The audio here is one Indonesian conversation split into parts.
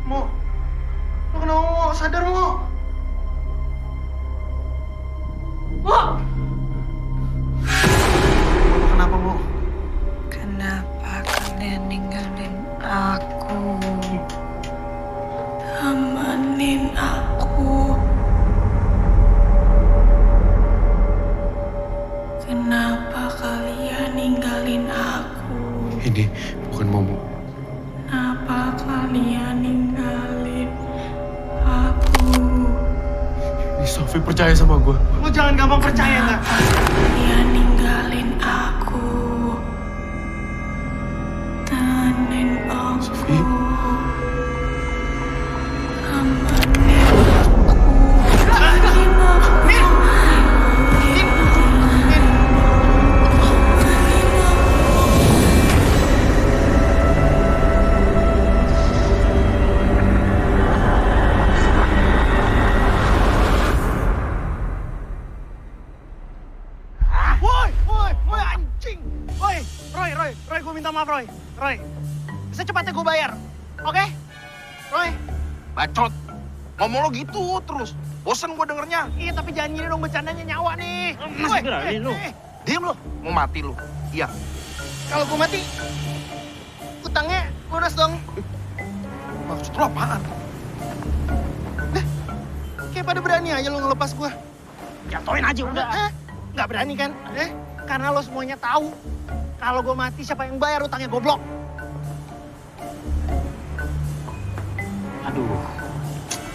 Mo, lo kenapa Mo? Sadar Mo. Mo! Kenapa Mo? Kenapa kalian ninggalin aku? Temenin aku. Kenapa kalian ninggalin aku? Ini bukan Momo. Kenapa kalian ninggalin aku? Ini Sofi percaya sama gue. Lo jangan gampang percaya nggak? Kalian ninggalin aku. Temenin aku. Sofi. Temenin aku. Temenin aku. Woi, anjing. Woi, Roy, gue minta maaf, Roy, secepatnya gue bayar, oke? Roy. Bacot. Ngomong lo gitu terus. Bosen gue dengernya. Iya, tapi jangan gini dong, bercandanya nyawa nih. Masih berani lu. Diem lo. Mau mati lu. Iya. Kalau gue mati, utangnya lunas dong. Maksud lo apaan? Kayak pada berani aja lo ngelepas gue. Jatoin aja udah. Nggak berani kan? Karena lo semuanya tahu kalau gue mati siapa yang bayar utangnya goblok. Aduh,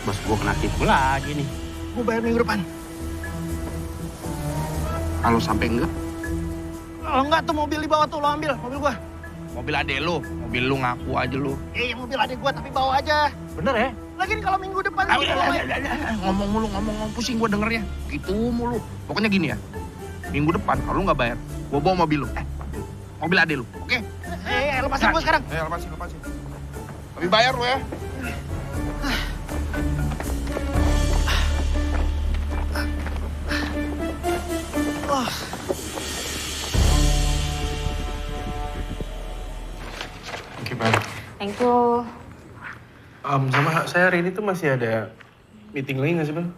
bos gue kena tipu lagi nih. Gue bayar minggu depan. Kalau sampai enggak, Kalau enggak tuh mobil di bawah tuh lo ambil, mobil gue. mobil ade lu. Mobil lu ngaku aja lu. Iya, mobil adik gue tapi bawa aja. Bener ya? Lagian kalau minggu depan Ah, lo udah, bayar. ngomong mulu, ngomong pusing gue dengernya. Gitu mulu. Pokoknya gini ya. Minggu depan kalau lu nggak bayar, gue bawa mobil lu. Mobil ade lu, oke? Lepasin gue sekarang. Lepasin. Tapi bayar lu ya. Oke, Bang. Thank you. Sama saya hari ini tuh masih ada meeting lagi nggak sih, Bang?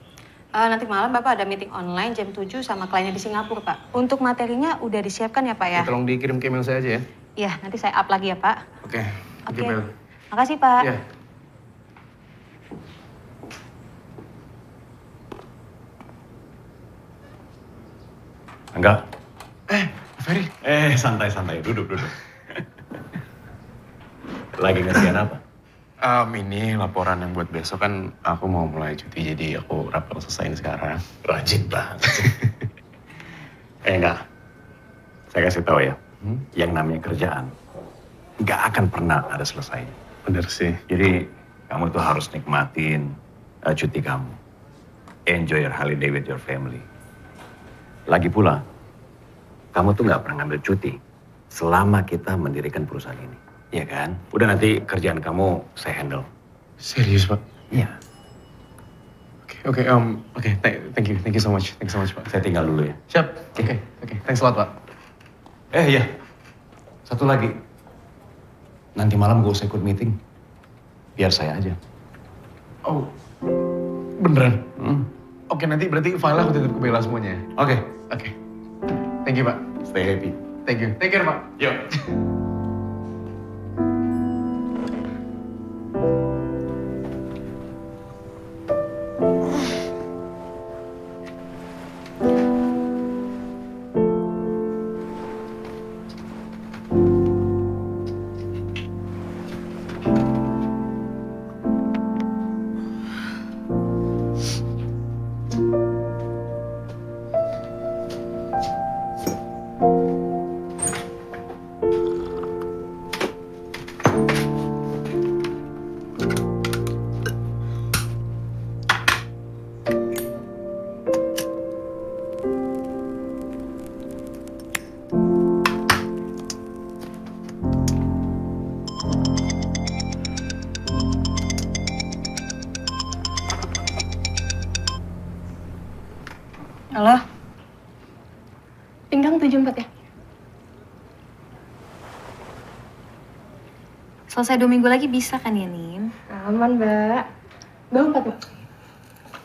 Nanti malam Bapak ada meeting online jam 7 sama kliennya di Singapura, Pak. Untuk materinya udah disiapkan ya, Pak ya? Tolong dikirim ke email saya aja ya. Iya, nanti saya up lagi ya, Pak. Oke. Oke. Bel. Makasih, Pak. Iya. Enggak. Ferry. Santai. Duduk. Lagi ngerjain apa? Ini laporan yang buat besok kan aku mau mulai cuti, jadi aku rapor selesaiin sekarang. Rajin banget. Enggak. Saya kasih tahu ya. Yang namanya kerjaan nggak akan pernah ada selesainya. Bener sih. Jadi kamu tuh harus nikmatin cuti kamu. Enjoy your holiday with your family. Lagi pula, kamu tuh nggak pernah ngambil cuti selama kita mendirikan perusahaan ini. Iya kan? Udah nanti kerjaan kamu saya handle. Serius, Pak? Iya. Oke, thank you so much. Thank you so much, Pak. Saya tinggal dulu ya. Siap. Oke. Thanks a lot, Pak. Iya. Satu lagi. Nanti malam gue usah ikut meeting. Biar saya aja. Oh, beneran? Oke, nanti berarti file aku titip ke Bella semuanya ya? Oke. Thank you, Pak. Stay happy. Thank you. Take care, Pak. Yuk. Halo? Pinggang 74 ya? Selesai 2 minggu lagi bisa kan ya, Nin? Aman, Mbak. Mbak 4, Mbak.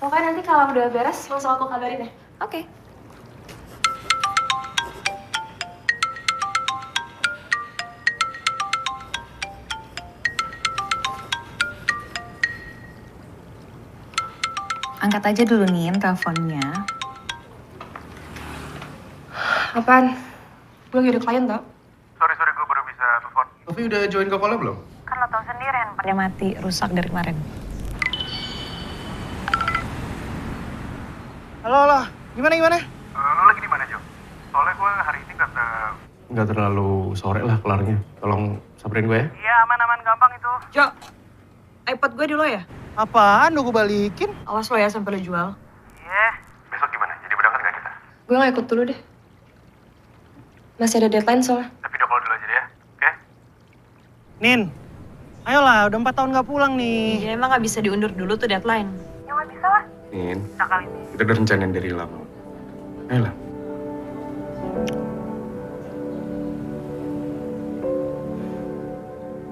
Pokoknya nanti kalau udah beres, langsung aku kabarin ya. Oke. Angkat aja dulu, Nin, teleponnya. Apaan? Gue lagi ada klien tau. Sorry, gue baru bisa telepon. Tapi udah join ke call belum? Kan lo tau sendiri handphonenya mati, rusak dari kemarin. Halo. Gimana? Lo lagi di mana, Jo? Soalnya gue hari ini nggak terlalu sore lah kelarnya. Tolong samperin gue ya. Iya, aman, gampang itu. Jo, iPod gue di lo ya? Apaan? Udah gue balikin. Awas lo ya sampai lo jual. Iya. Besok gimana? Jadi berangkat nggak kita? Gue gak ikut dulu deh. Masih ada deadline soalnya. Tapi udah call dulu aja deh ya, oke? Nin, ayolah, udah 4 tahun gak pulang nih. Ya emang gak bisa diundur dulu tuh deadline. Nin, kita udah rencanain dari lama. Ayolah.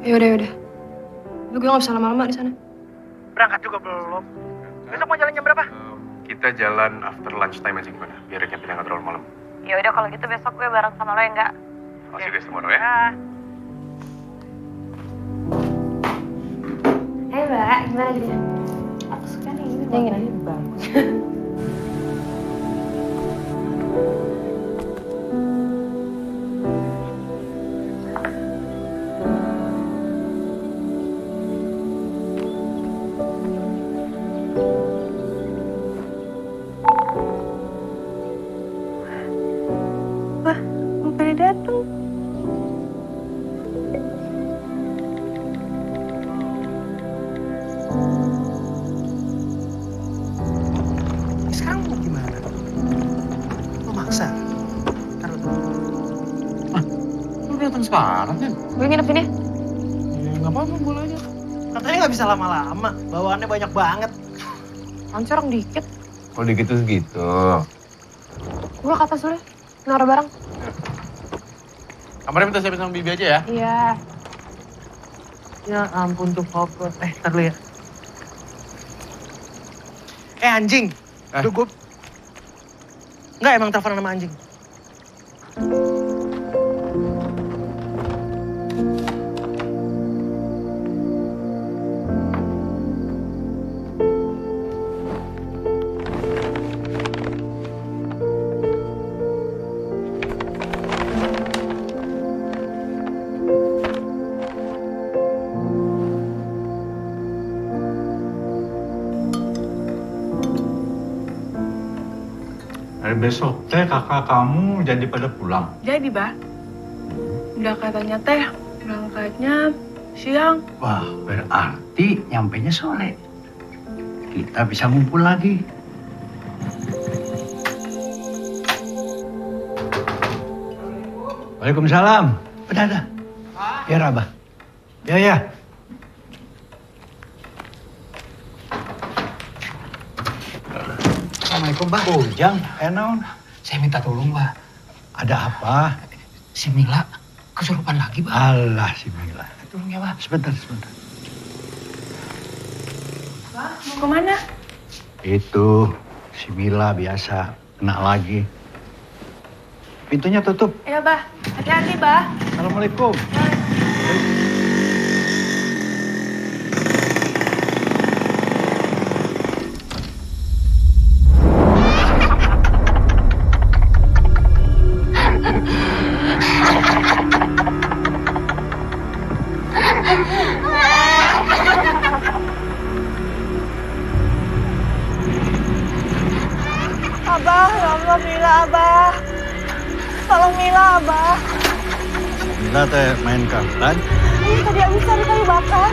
Yaudah. Tapi gue gak bisa lama-lama di sana. Berangkat juga belum. Besok mau jalan jam berapa? Kita jalan after lunch time aja gimana? Biar campingnya nggak terlalu malam. Ya udah kalau gitu besok gue bareng sama lo ya enggak? See you guys tomorrow ya. Hai Mbak, gimana gitu? Aku suka nih ini. Yang ini bagus. Bukannya dateng. Sekarang mau gimana? Lo maksa? Taruh dulu. Lu datang sekarang kan? Gue nginep sini. Ya nggak apa-apa, boleh aja. Katanya nggak bisa lama-lama, bawaannya banyak banget. Ancorong dikit. Kalau dikit tuh segitu. Gue ke atas dulu ya. Naruh barang. Kamarnya minta siapin sama Bibi aja ya. Iya. Ya ampun tuh Papa. Ntar lu ya. Anjing. Duh, gue... Nggak emang teleponan sama anjing. Hari besok teh kakak kamu jadi pada pulang. Jadi, Bah. Udah katanya teh, berangkatnya siang. Wah, berarti nyampenya sore. Kita bisa ngumpul lagi. Waalaikumsalam. Ada. Ya, Abah. Ya. Assalamualaikum, Bah. Ujang, naon? Saya minta tolong, Bah. Ada apa? Si Mila kesurupan lagi, Bah. Alah, si Mila. Tolong ya, Bah. Sebentar. Bah, mau kemana? Itu, si Mila biasa kena lagi. Pintunya tutup. Iya, Bah. Hati-hati, Bah. Assalamualaikum. Abah, ya Allah, Mila, Abah. Tolong Mila, Abah. Mila teh main kartan. Ini tadi bisa di kayu bakar.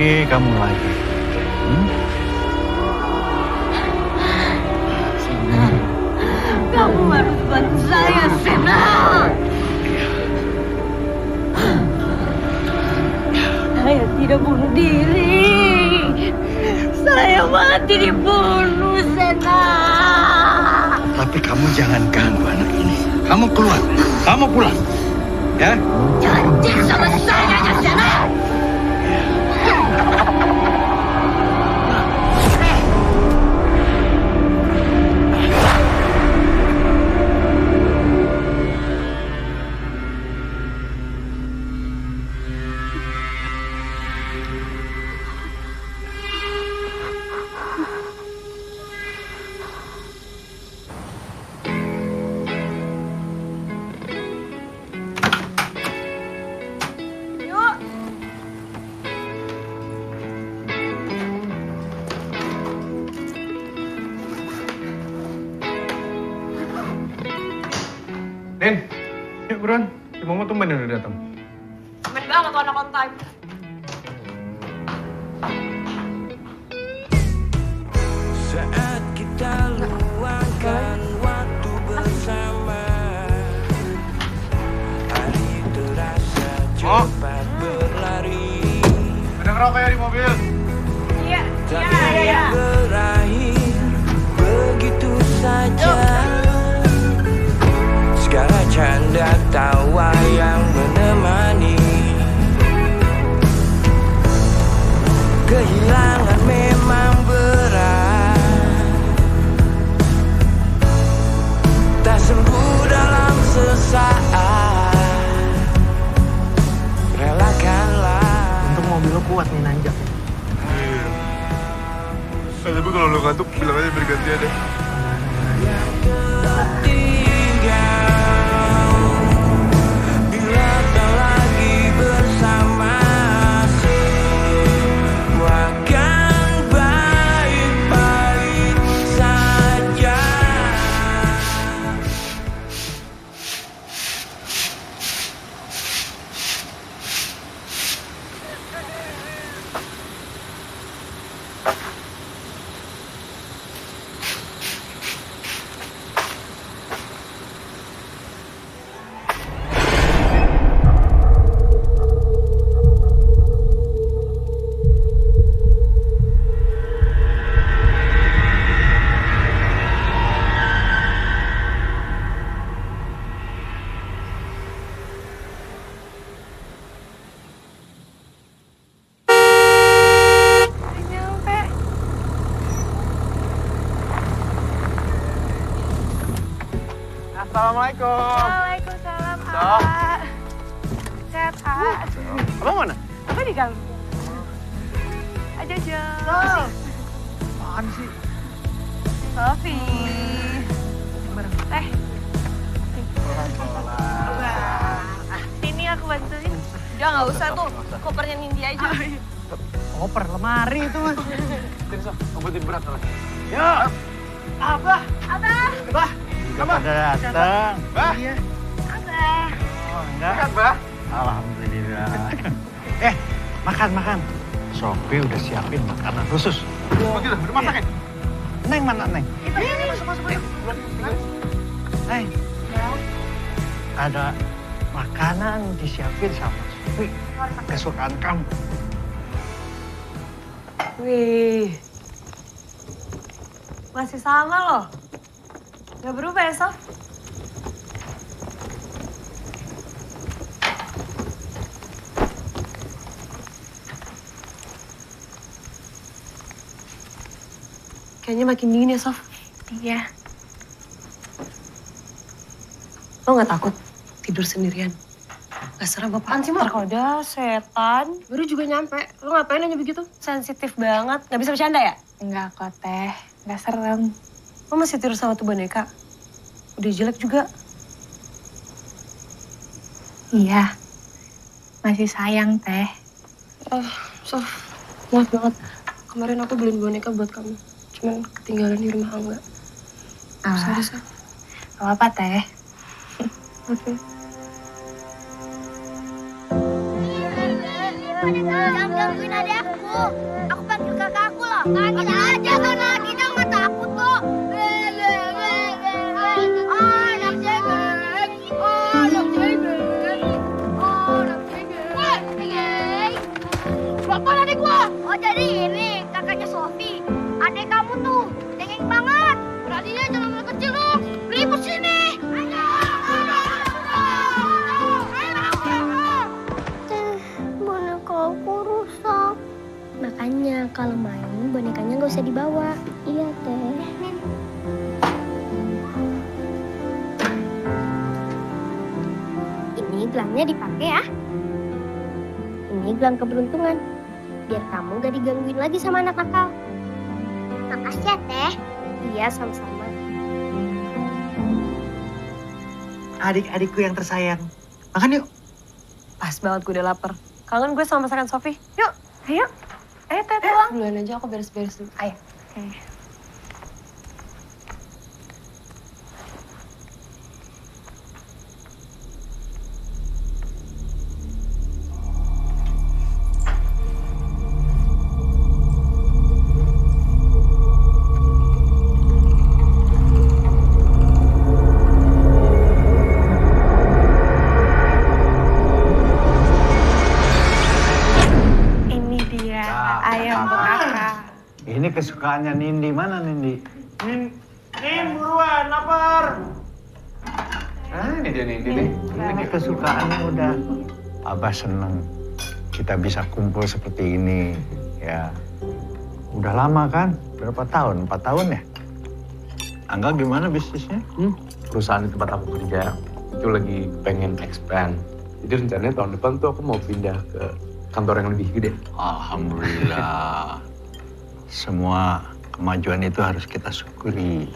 Kamu lagi. Kamu harus bantu saya, Sena. Saya tidak bunuh diri. Saya mati dibunuh, Tapi kamu jangan ganggu anak ini. Kamu keluar, kamu pulang. Ya? Janji sama saya, Jasana! Nen, yuk buruan. Si Momo tumben udah datang. Aman banget tuh anak on time. Saat kita luangkan waktu bersama, hari terasa cepat berlari. Ada ngerokok ya di mobil? Iya. Berakhir begitu saja. Segala canda tawa yang menemani. Kehilangan memang berat, tak sembuh dalam sesaat. Relakanlah. Untung mobil lo kuat nih nanjak. Tapi kalau lo ngantuk, bilang aja bergantian deh. Bila tak lagi bersama, semua akan baik-baik saja. Assalamualaikum. Waalaikumsalam, A. Sehat, A. Abang mana? Apa di dalam? Aja, Jo. Apaan sih? Sofi. Teh. Sini aku bantuin. Udah nggak usah tuh, kopernya Nindi aja. Koper lemari itu mas. Sini, Sof. Obatin berat soalnya. Ya. Abah. Abah. Abah. Kamu udah datang. Bah. Iya. Abah. Oh, enggak. Sehat, Bah. Alhamdulillah. Makan. Sofi udah siapin makanan khusus. Oh gitu, udah masakin? Neng mana, Neng? Ini masuk. Neng. Ada makanan disiapin sama Sofi. Kesukaan kamu. Wih. Masih sama loh. Gak berubah ya, Sof? Kayaknya makin dingin ya, Sof? Iya. Lo gak takut tidur sendirian? Gak serem apaan sih, Mak? Terkoda, setan. Baru juga nyampe. Lo ngapain nanya begitu? Sensitif banget. Gak bisa bercanda ya? Enggak kok, Teh. Gak serem. Lo masih tidur sama tuh boneka? Udah jelek juga. Iya. Masih sayang, Teh. Sof. Maaf banget. Kemarin aku beliin boneka buat kamu. Cuman ketinggalan di rumah Angga. Sorry, Sof. Gak apa-apa, Teh. Oke. Jangan gangguin adek aku. Aku panggil kakak aku loh. Panggil aja karena kita nggak takut kok. Anak cengeng. Bapak adek gua. Oh jadi ini kakaknya Sofi. Adek kamu tuh cengeng banget. gelangnya dipakai ya. Ini gelang keberuntungan. Biar kamu gak digangguin lagi sama anak nakal. Makasih ya, Teh. Iya, sama-sama. Adik-adikku yang tersayang. Makan yuk. Pas banget gue udah lapar. Kangen gue sama masakan Sofi. Yuk, ayo. Ayo, Teh, pulang. Duluan aja, aku beres-beres dulu. Ayo. Ini kesukaannya Nindi. Mana Nindi? Nin, buruan, lapar. Ini dia Nindi nih. Ini kesukaannya udah. Abah seneng kita bisa kumpul seperti ini. Ya, udah lama kan? Berapa tahun? 4 tahun ya? Angga gimana bisnisnya? Perusahaan di tempat aku kerja itu lagi pengen expand. Jadi rencananya tahun depan tuh aku mau pindah ke kantor yang lebih gede. Alhamdulillah. Semua kemajuan itu harus kita syukuri.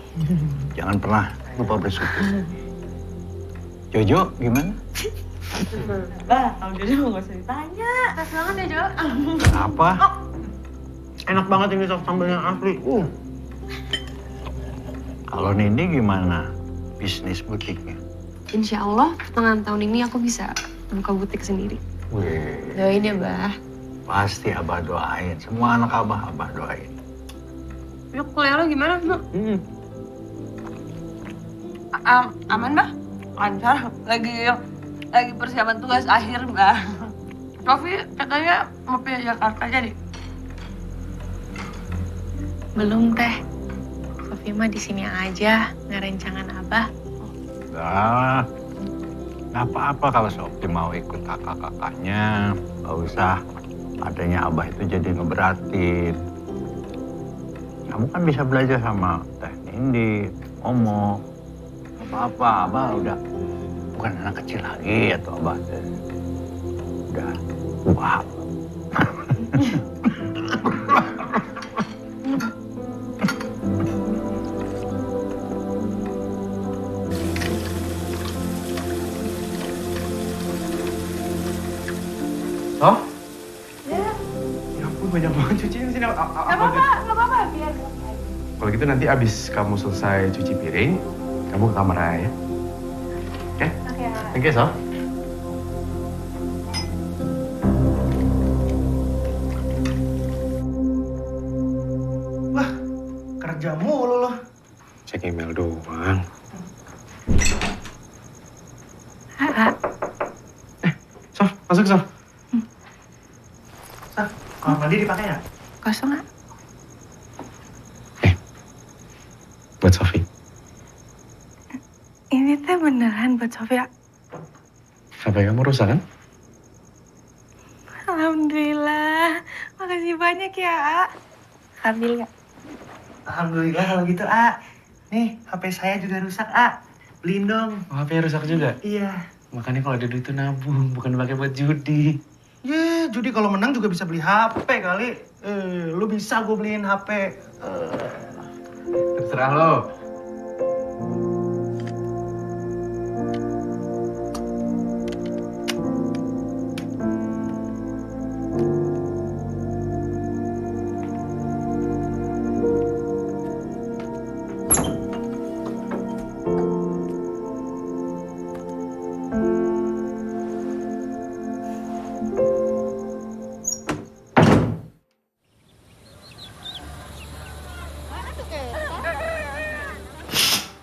Jangan pernah lupa bersyukur. Jojo, gimana? Bah, Om Jojo nggak usah ditanya. Pas banget ya, Jo. Apa? Enak banget ini sop sambalnya asli. Kalau Nindi gimana bisnis butiknya? Insya Allah, pertengahan tahun ini aku bisa buka butik sendiri. Wih, Doain ya, Bah. pasti Abah doain. Semua anak Abah doain. Yuk, kuliah lo gimana, Bu? Aman, Bah? Lancar. Lagi persiapan tugas akhir, Bah. Sofi katanya mau pindah Jakarta jadi. Belum, Teh. Sofi mah di sini aja, ngerencangan Abah. Nah, nggak apa-apa kalau Sofi mau ikut kakak-kakaknya. Nggak usah. Adanya Abah itu jadi ngeberatin. Kamu kan bisa belajar sama Teh Nindi, Momo. Apa-apa, Abah udah bukan anak kecil lagi atau Abah udah tua. Oh? Ya ampun, banyak banget cuciin sini. Gak apa-apa, biar. Kalau gitu nanti abis kamu selesai cuci piring, kamu ke kamar aja ya. Oke? Oke, So. Wah, kerja mulu loh. Cek email doang. So, masuk, So. Kamar mandi dipakai ya? Kosong, nggak? Buat Sofi. Ini teh beneran buat Sofia. HP kamu rusak kan? Alhamdulillah. Makasih banyak ya, A. Ambil ya. Alhamdulillah kalau gitu, A. Nih, HP saya juga rusak, A. Beliin dong. Oh, HP-nya rusak juga? Iya. Makanya kalau ada duit itu nabung, bukan dipakai buat judi. Judi kalau menang juga bisa beli HP kali. Lu bisa gue beliin HP. Terserah lo.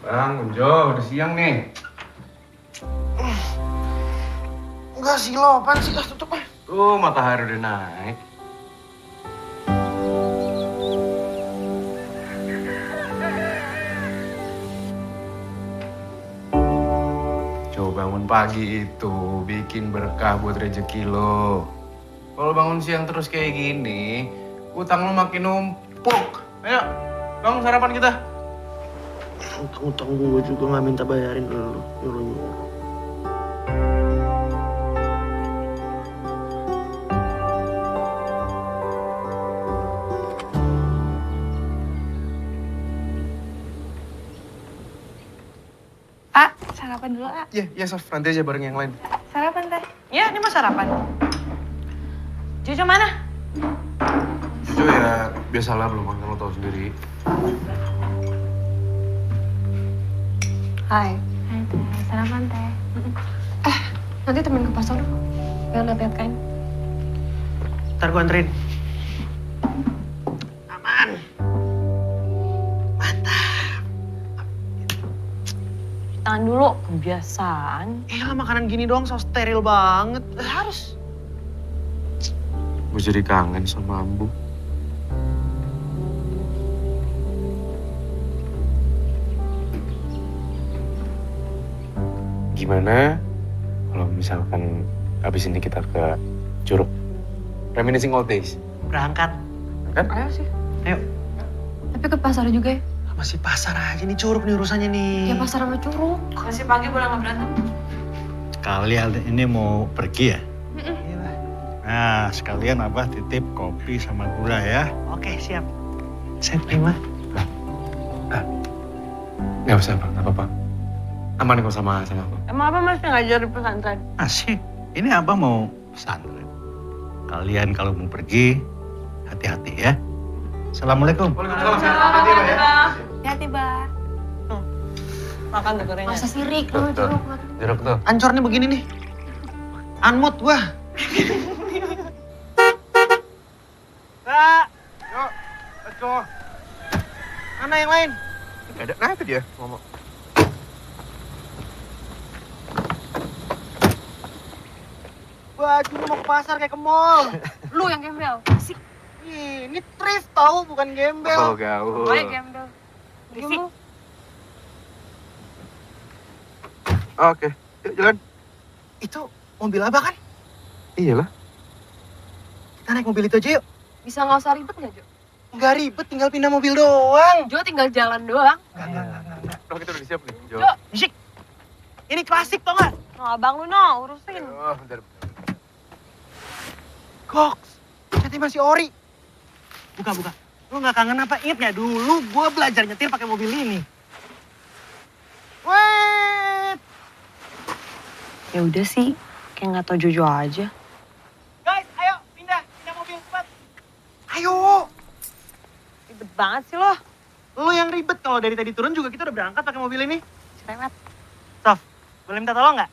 Bang, Unjo, udah siang nih. Enggak sih lo, apaan sih? Tutup ah. Tuh, matahari udah naik. Coba bangun pagi itu bikin berkah buat rezeki lo. Kalau bangun siang terus kayak gini, utang lo makin numpuk. Ayo, bangun sarapan kita. Utang gue juga nggak minta bayarin lo, nyuruh-nyuruh. Sarapan dulu, A. Iya, Sof. Nanti aja bareng yang lain. Sarapan, Teh. Ya, ini mau sarapan. Jojo mana? Jojo ya biasalah belum makan, lo tau sendiri. Hai. Hai, Teh. Sarapan, Teh. Nanti temen ke pasar dulu. Pengen liat-liat kain. Ntar gue anterin. Aman. Mantap. Tangan dulu, kebiasaan. Lah makanan gini doang so steril banget. Harus. Gue jadi kangen sama Ambu. Gimana kalau misalkan abis ini kita ke Curug? Reminiscing old days. Berangkat. Kan? Ayo sih. Ayo. Tapi ke pasar juga ya. Masih pasar aja nih Curug nih urusannya nih. Ya pasar sama Curug. Masih pagi boleh nggak berantem? Kalian ini mau pergi ya? Iya, Bah. Nah, sekalian Abah titip kopi sama gula ya. Oke, siap. Saya terima. Nggak usah, Bang. Nggak apa-apa. Aman kok sama aku. Emang apa masih ngajar di pesantren? Asik. Ini Abah mau pesantren. Kalian kalau mau pergi, hati-hati ya. Assalamualaikum. Hati-hati, Bah. Makan tuh gorengan. Masa sirik Tuh, lu tuh. Curug. Jeruk tuh. Ancor nih begini nih. Unmood gua. Kak. Yuk, let's go. Mana yang lain? Nggak ada. Nah, itu dia. Ngomong. Baju mau ke pasar kayak ke mall. Lu yang gembel. Asik. Ih, ini thrift tahu bukan gembel. Oh, gaul. Gue gembel. Berisik. Oke, yuk jalan. Itu mobil Abah kan? Iyalah. Kita naik mobil itu aja yuk. Bisa nggak usah ribet nggak, Jo? Nggak ribet, tinggal pindah mobil doang. Jo tinggal jalan doang. Enggak. Oh, kita udah siap nih. Jo. Musik. Ini klasik tau nggak? No, abang lu no, urusin. Oh, bentar. Goks. Jadi masih ori. Buka. Lu nggak kangen apa? Ingat nggak dulu gue belajar nyetir pakai mobil ini. Wait. Ya udah sih, kayak nggak tau Jojo aja. Guys, ayo pindah mobil cepat. Ayo. Ribet banget sih lo. Lu yang ribet, kalau dari tadi turun juga kita udah berangkat pakai mobil ini. Cerewet. Sof, boleh minta tolong nggak?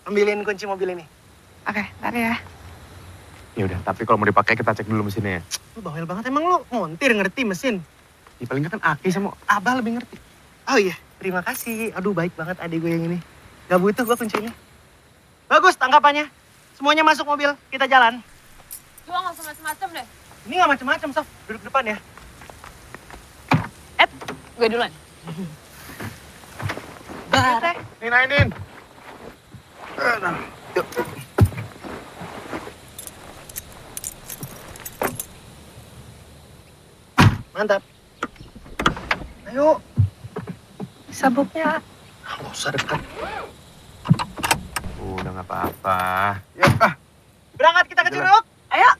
Ambilin kunci mobil ini. Oke, ntar ya. Ya udah, tapi kalau mau dipakai kita cek dulu mesinnya ya. Lu bawel banget, emang lu ngontir ngerti mesin? Ya, paling nggak kan Aki sama Abah lebih ngerti. Oh iya, terima kasih. Aduh baik banget adik gue yang ini. Gak butuh gue kunci ini. Bagus tangkapannya. Semuanya masuk mobil, kita jalan. Cuma nggak usah macem-macem deh. Ini gak macem-macem, Sof. Duduk depan ya. Gue duluan. Bar. Ninainin. Yuk. Mantap. Ayo. Sabuknya. Gak usah dekat. Udah nggak apa-apa. Yuk, berangkat kita ke Curug. Ayo.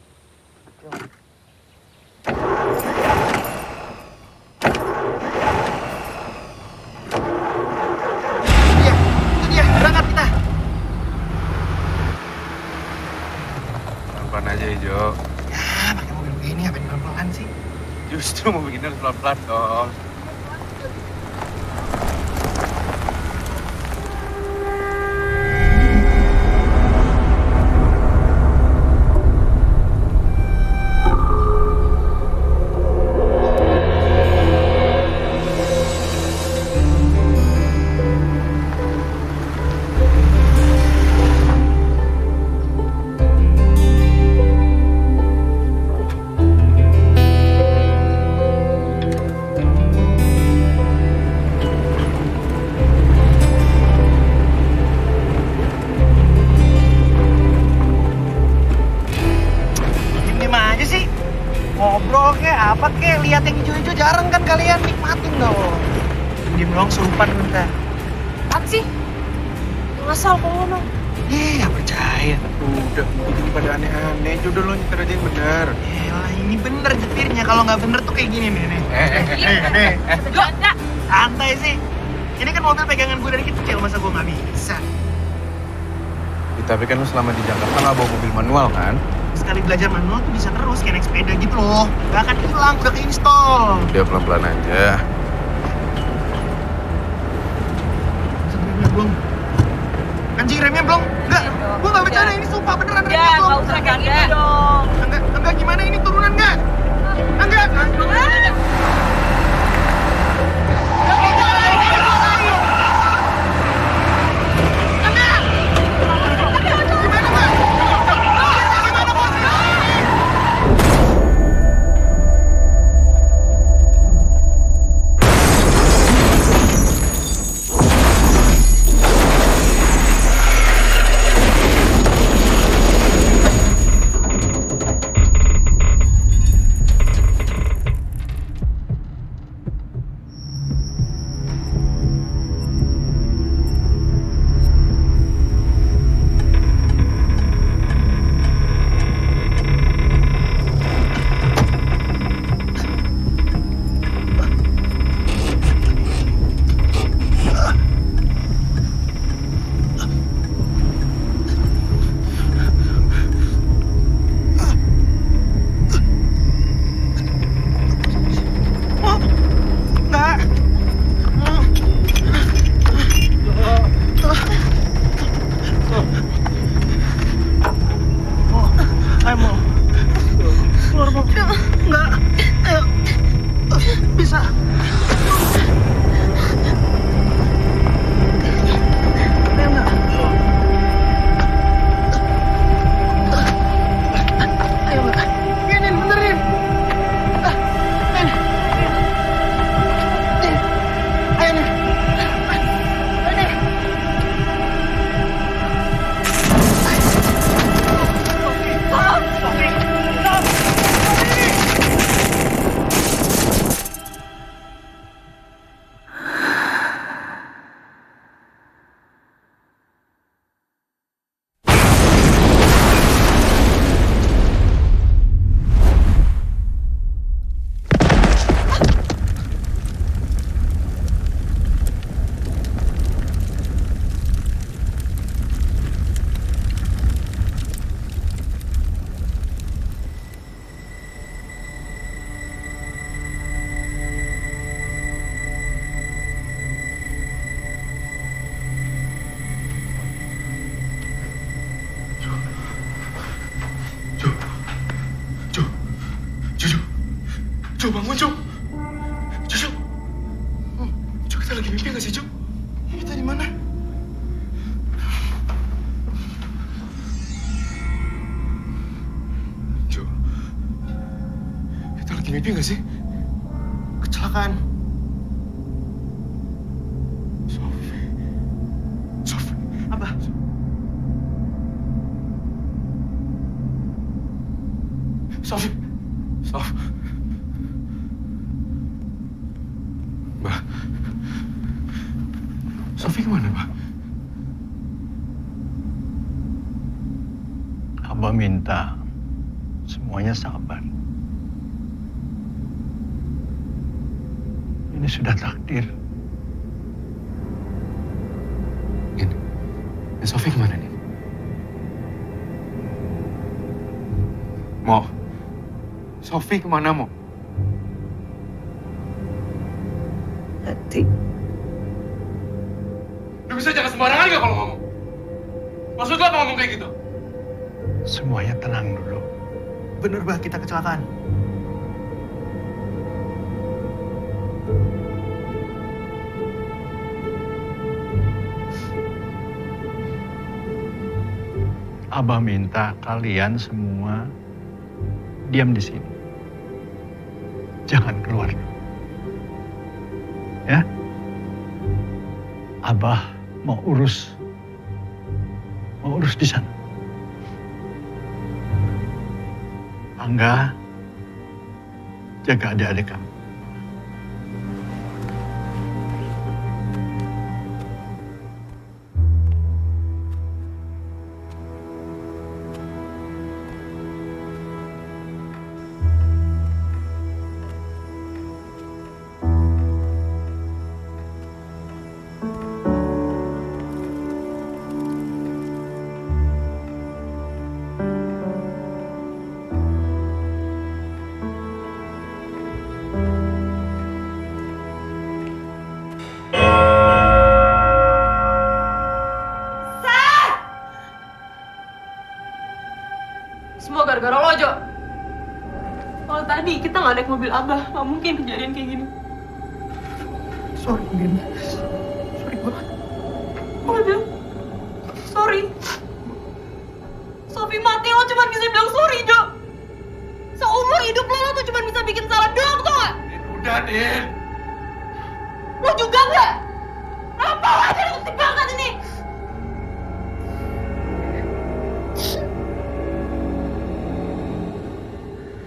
Itu dia, berangkat kita. Pelan-pelan aja ya, Jo. Ya, pakai mobil begini apa yang pelan-pelan sih? Justru mau begini harus pelan-pelan dong. Ngobrol kek, apa kek, lihat yang hijau-hijau jarang kan kalian, nikmatin dong. Diem doang surupan bentar. Apa sih? Ngasal kok ngomong. Gak percaya. Udah, ini pada aneh-aneh. Udah lo nyetir aja yang bener. Yalah, ini bener nyetirnya. Kalau nggak bener tuh kayak gini nih. Janda. Santai sih. Ini kan mobil pegangan gue dari kecil, masa gue nggak bisa? Ya, tapi kan lu selama di Jakarta nggak bawa mobil manual kan? Sekali belajar manual tuh bisa terus kayak naik sepeda gitu loh. Gak akan hilang, udah keinstall. Dia pelan-pelan aja. Remnya belum. Anjing remnya belum. Enggak, gue gak bercanda, ini sumpah beneran remnya Ya, belum. nggak usah kayak gitu dong. Enggak gimana ini turunan enggak? Enggak. Jo, bangun Jo. Jo. Jo, kita lagi mimpi nggak sih Jo? Kita di mana? Jo, kita lagi mimpi nggak sih? Kecelakaan. Sofi. Apa? Sofi. Mbak. Sofi kemana, Mbak? Abah minta semuanya sabar. Ini sudah takdir. Sofi kemana nih? Mo. Sofi kemana, Mo? Hati. Lu bisa jangan sembarangan nggak kalau ngomong? Maksud lu apa ngomong kayak gitu? Semuanya tenang dulu. Bener, Bah, kita kecelakaan. Abah minta kalian semua diam di sini. Jangan keluar. Ya? Abah mau urus di sana. Angga, jaga adik-adik kamu. tadi kita nggak naik mobil Abah, nggak mungkin kejadian kayak gini. Sorry, Din. Sorry banget. Apa dia? Sorry. Sofi mati, lo cuma bisa bilang sorry, Jo. Seumur hidup lo tuh cuma bisa bikin salah doang, tau gak? Udah, Din. Lo juga nggak? Apa aja lo kutip banget ini?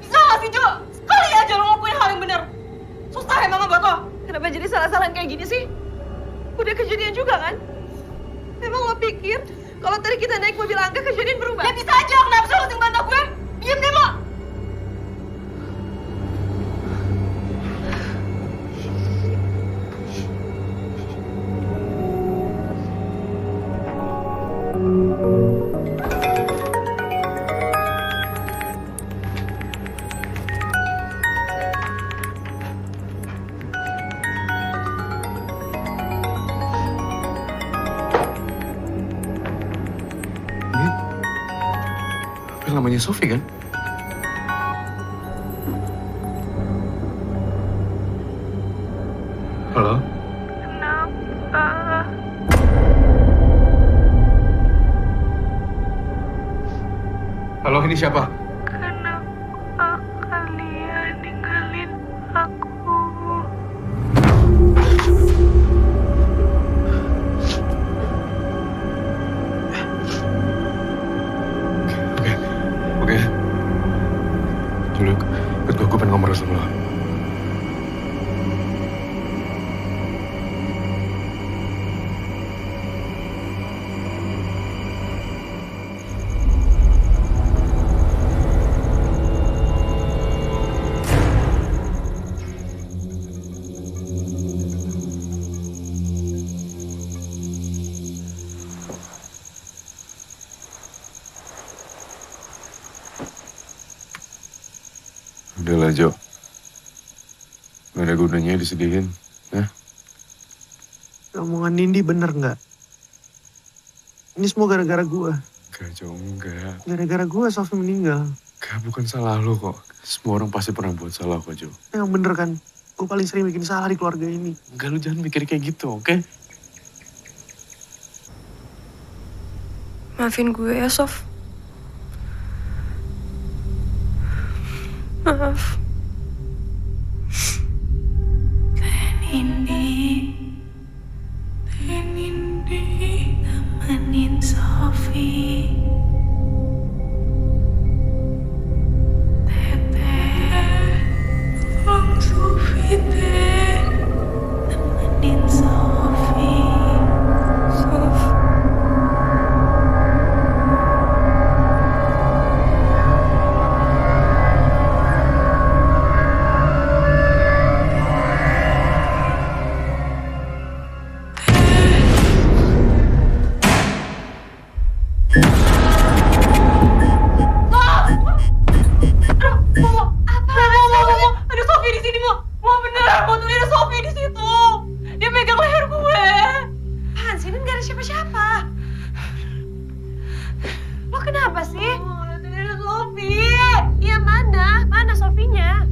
Bisa gak sih, Jo? Sekali aja lo ngelakuin hal yang benar. Susah emang buat lo. Kenapa jadi salah-salahan kayak gini sih? Udah kejadian juga kan? Emang lo pikir kalau tadi kita naik mobil Angga kejadian berubah? Ya bisa aja, kenapa sih lo sing bantah gue? Diem deh lo! Namanya Sofi kan? Halo? Kenapa? Halo, ini siapa? Kenapa kalian ninggalin aku? Oke. Dulu, ikut gue pengen ngomong sama lo. Udahlah, Jo. Gak ada gunanya disedihin. Omongan Nindi bener nggak? Ini semua gara-gara gue. Enggak, Jo, enggak. Gara-gara gue Sofi meninggal. Enggak, bukan salah lo kok. Semua orang pasti pernah buat salah kok, Jo. Yang bener kan? Gue paling sering bikin salah di keluarga ini. Enggak, lu jangan mikir kayak gitu, oke? Maafin gue ya, Sof. Maaf. Nindi nemenin Sofi. Teteh, tolong Sofi, Teh. Nemenin Sofi. Sof. Ada Sofi di sini, Mo. Mo beneran, Mo tuh ada Sofi di situ. Dia pegang leher gue. Apaan sih? Ini nggak ada siapa-siapa. Lo kenapa sih? Oh, tadi ada Sofi. Iya, mana? Mana Sofinya?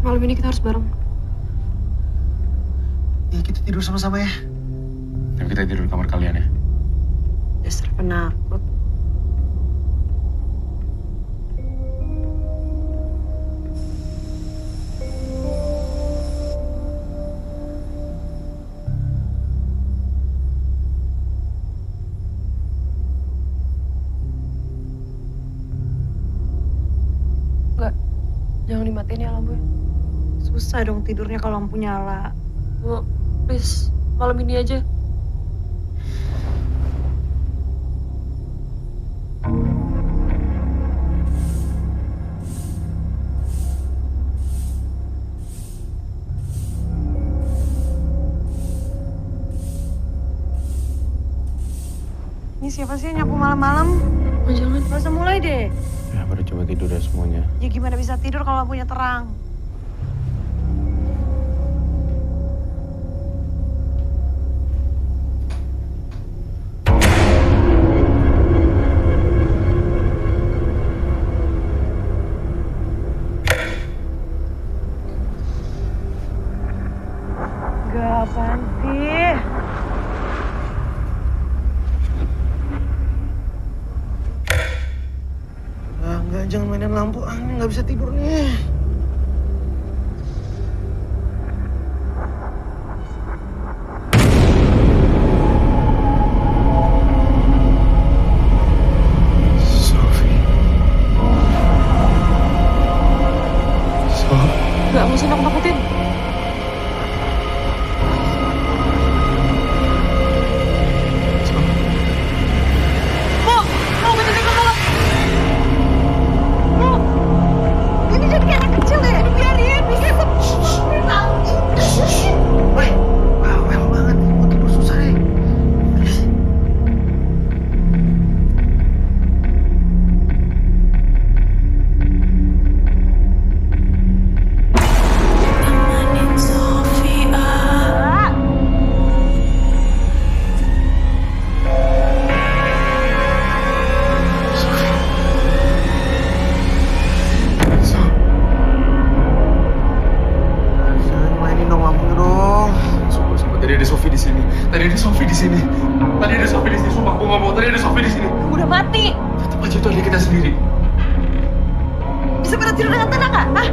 Malam ini kita harus bareng. Ya kita tidur sama-sama ya. Tapi kita tidur di kamar kalian ya. Dasar penakut. Enggak, jangan dimatiin ya lampunya. Susah dong tidurnya kalau lampu nyala. Oh, please, malam ini aja. Ini siapa sih yang nyapu malam-malam? Oh, jangan. Gak usah mulai deh. Ya, baru coba tidur ya semuanya. Ya gimana bisa tidur kalau lampunya terang? Gak apaan sih? Enggak, jangan mainin lampu. Ini nggak bisa tidur nih. Gak usah nakut-nakutin. Tadi ada Sofi di sini. Tadi ada Sofi di sini. Tadi ada Sofi di sini. Sumpah, aku nggak mau. Tadi ada Sofi di sini. Udah mati. Tetap aja itu adik kita sendiri. Bisa pada tidur dengan tenang nggak? Hah?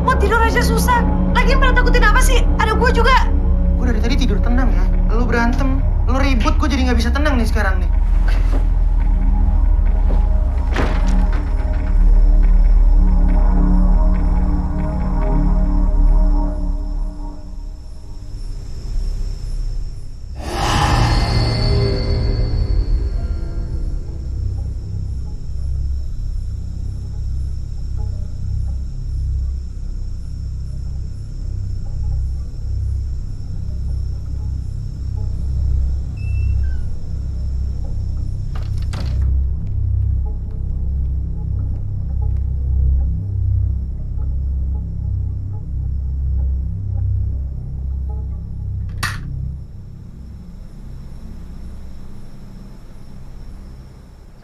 Mau tidur aja susah. Lagian pada takutin apa sih? Ada gue juga. Gue dari tadi tidur tenang ya. Lu berantem, lu ribut, gue jadi nggak bisa tenang nih sekarang nih.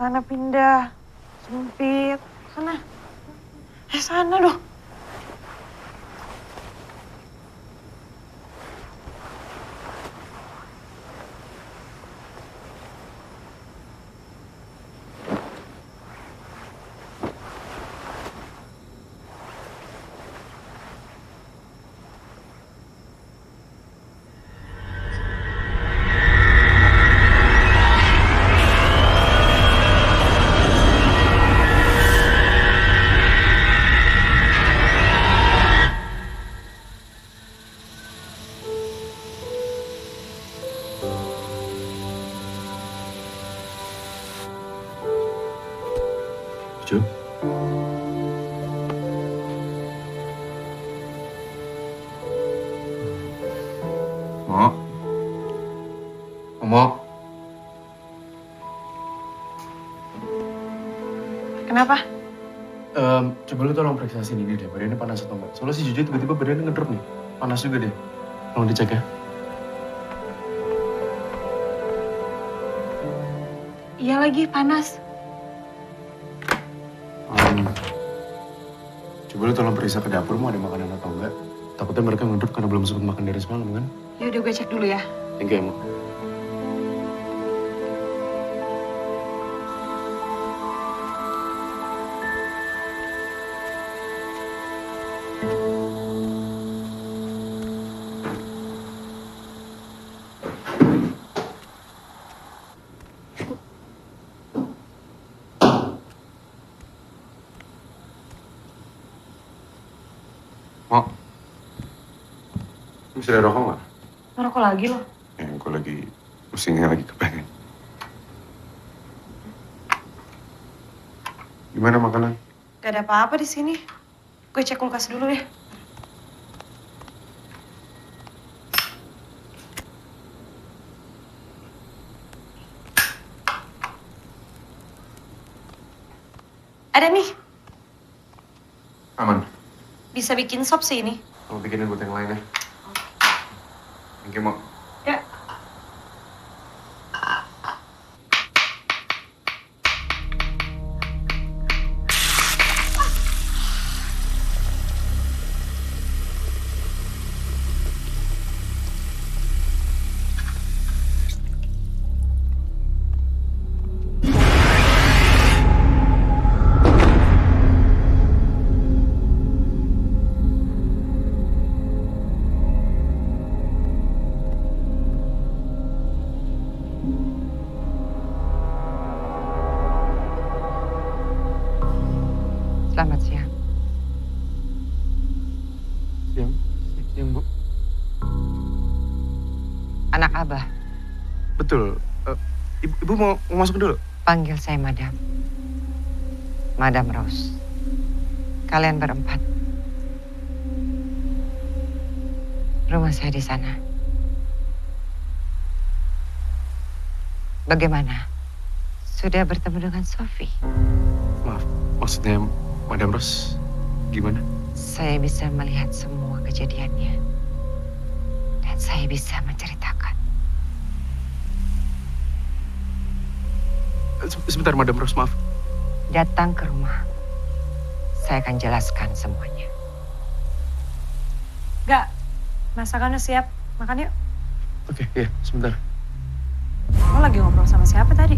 Sana pindah. Sempit. Sana. Sana dong. Jo. Mo. Kenapa? Coba lu tolong periksa sini deh, badannya panas atau enggak. Soalnya si Jojo tiba-tiba badannya ngedrop nih. Panas juga deh. Tolong dicek ya. Iya lagi, panas. Coba lu tolong periksa ke dapur, mau ada makanan atau enggak. Takutnya mereka ngedrop karena belum sempat makan dari semalam kan. Ya udah gue cek dulu ya. Thank you, Mo. Mau? Bisa ada rokok nggak? Ngerokok lagi lo? Ya, gue lagi pusingnya lagi kepengen. Gimana makanan? Gak ada apa-apa di sini. Gue cek kulkas dulu deh. Ada nih. Aman. Bisa bikin sop sih ini. Kalau bikinin buat yang lain ya. Thank you, Mo. Ya. Selamat siang. Siang, Bu. Anak Abah, Betul. Ibu mau masuk dulu? panggil saya Madam. Madam Rose. Kalian berempat. Rumah saya di sana. Bagaimana? Sudah bertemu dengan Sophie? Maaf, maksudnya Madam Rose gimana? Saya bisa melihat semua kejadiannya. Dan saya bisa menceritakan. Sebentar, Madam Rose, maaf. Datang ke rumah. Saya akan jelaskan semuanya. Gak, masakan udah siap. Makan yuk. Oke, iya, sebentar. Lo lagi ngobrol sama siapa tadi?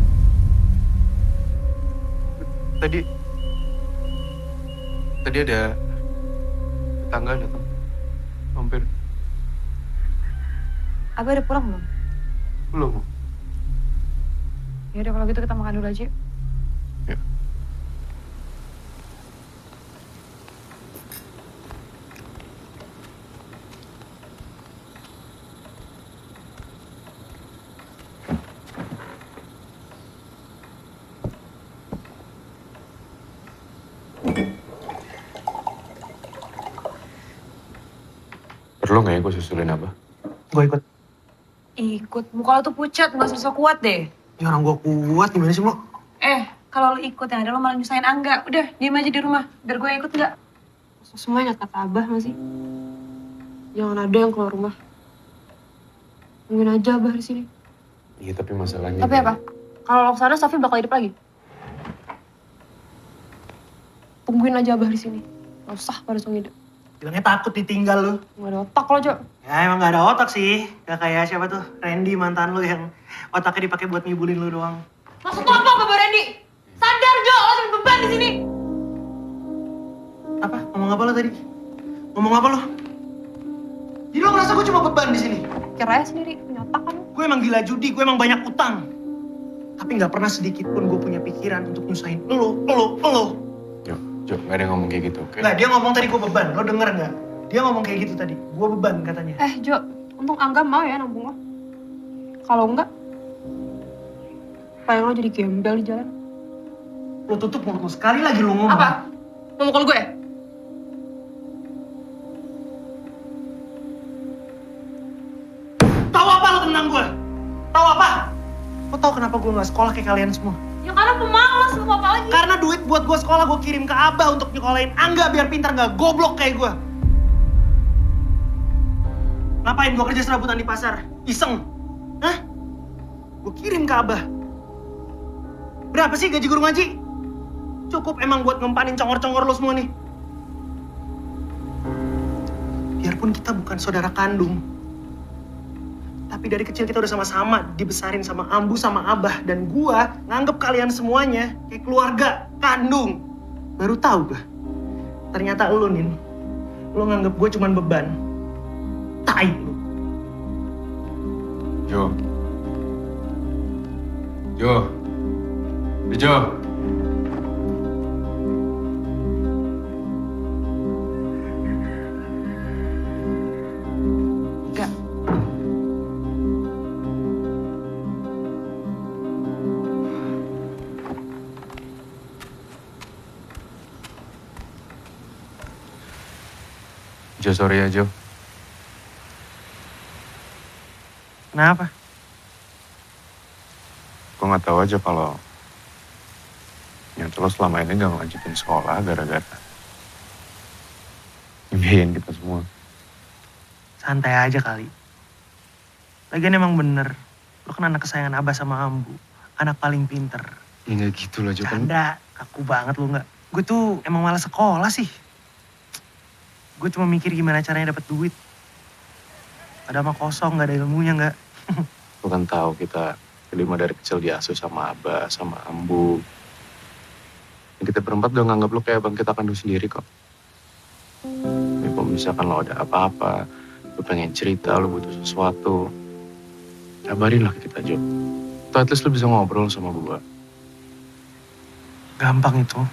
Tadi ada tetangga datang. Mampir. Abah udah pulang belum? Belum. Ya udah kalau gitu kita makan dulu aja. Yuk. Ya. Perlu nggak ya gue susulin apa? Gue ikut. Ikut. Muka lo tuh pucat, gak usah sok kuat deh. Ya orang gue kuat, gimana sih lo? Kalau lo ikut yang ada lo malah nyusahin Angga. Udah, diem aja di rumah. Biar gue yang ikut nggak? Semua ingat kata Abah gak sih? Jangan ada yang keluar rumah. Mungkin aja Abah di sini. Iya, tapi masalahnya... Tapi apa? Kalau lo kesana, Sophie bakal hidup lagi. Tungguin aja Abah di sini. Gak usah pada song hidup. Bilangnya takut ditinggal lu. Gak ada otak lo, Jo. Ya emang gak ada otak sih. Gak kayak siapa tuh, Randy mantan lu yang otaknya dipakai buat ngibulin lu doang. Maksud lo apa, Bapak Randy? Sadar, Jo, lo cuma beban di sini. Apa? Ngomong apa lo tadi? Ngomong apa lo? Jadi lo ngerasa gue cuma beban di sini? Kira aja sendiri, punya otak kan? Gue emang gila judi, gue emang banyak utang. Tapi gak pernah sedikit pun gue punya pikiran untuk nyusahin lo. Jo, gak ada yang ngomong kayak gitu, oke? Nggak, dia ngomong tadi gue beban, lo denger nggak? Dia ngomong kayak gitu tadi, gue beban katanya. Jo, untung Angga mau ya nambung lo. Kalau enggak, kayak lo jadi gembel di jalan. Lo tutup mulut lo, sekali lagi lo ngomong. Apa? Mau mukul gue? Tahu apa lo tentang gue? Tahu apa? Lo tahu kenapa gue nggak sekolah kayak kalian semua? Ya karena pemalas, mau apa lagi? Karena duit buat gue sekolah gue kirim ke Abah untuk nyekolahin Angga biar pintar nggak goblok kayak gue. Ngapain gue kerja serabutan di pasar? Iseng? Hah? Gue kirim ke Abah. Berapa sih gaji guru ngaji? Cukup emang buat ngempanin congor-congor lo semua nih. Biarpun kita bukan saudara kandung, tapi dari kecil kita udah sama-sama dibesarin sama Ambu sama Abah, dan gua nganggep kalian semuanya kayak keluarga kandung. Baru tahu gua, ternyata lu Nin, lu nganggep gua cuman beban. Tai lu. Jo. Jo, sorry ya Jo. Kenapa? Gue nggak tahu aja kalau nyata lo selama ini gak ngelanjutin sekolah gara-gara ngebiayain kita semua. Santai aja kali. Lagian emang bener, lo kan anak kesayangan Abah sama Ambu. Anak paling pinter. Ya nggak gitu lah Jo. Canda, kaku banget lo nggak. Gue tuh emang malas sekolah sih. Gue cuma mikir gimana caranya dapet duit. Padahal mah kosong, gak ada ilmunya nggak. Lo kan tahu kita kelima dari kecil diasuh sama Abah, sama Ambu. Kita berempat udah nganggap lo kayak abang kita kandung sendiri kok. Tapi kalau misalkan lo ada apa-apa, lo pengen cerita, lo butuh sesuatu, kabarin lah ke kita Jo. Atau at least lo bisa ngobrol sama gue. Gampang itu.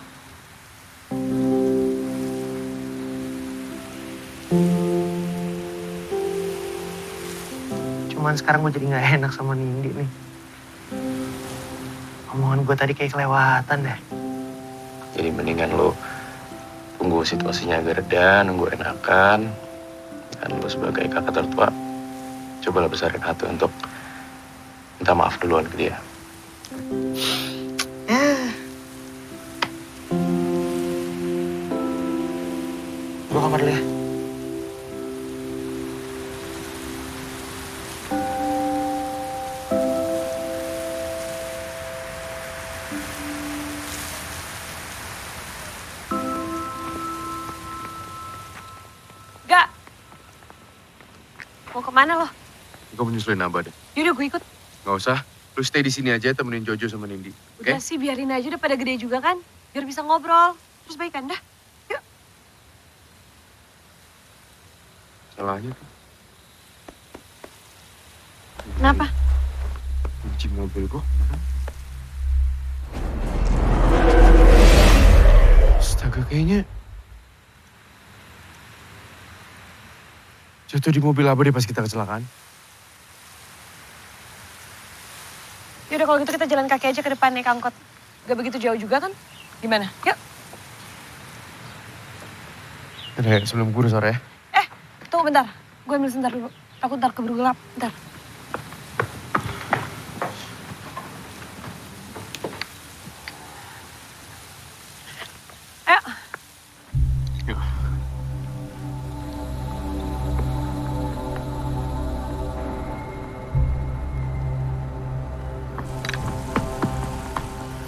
Cuman sekarang gue jadi gak enak sama Nindi nih. Omongan gue tadi kayak kelewatan deh. Jadi mendingan lo tunggu situasinya agak reda, nunggu enakan. Dan lo sebagai kakak tertua, cobalah besarin hati untuk minta maaf duluan ke dia. Gue kamar dulu ya. Gak. Mau kemana lo? Gue menyusulin Abah deh. Yaudah gue ikut. Gak usah, lo stay di sini aja temenin Jojo sama Nindi. Oke? Udah sih biarin aja, udah pada gede juga kan. Biar bisa ngobrol. Terus baikan dah. Yuk. Salahnya tuh. Kenapa? Kunci mobil gue. Astaga, kayaknya jatuh di mobil Abah deh pas kita kecelakaan. Yaudah kalau gitu kita jalan kaki aja ke depan naik angkot. Gak begitu jauh juga kan? Gimana? Yuk. Udah, sebelum guru sore ya. Tunggu bentar. Gue ambil sebentar dulu. Aku ntar keburu gelap. Bentar. Ayo. Yuk.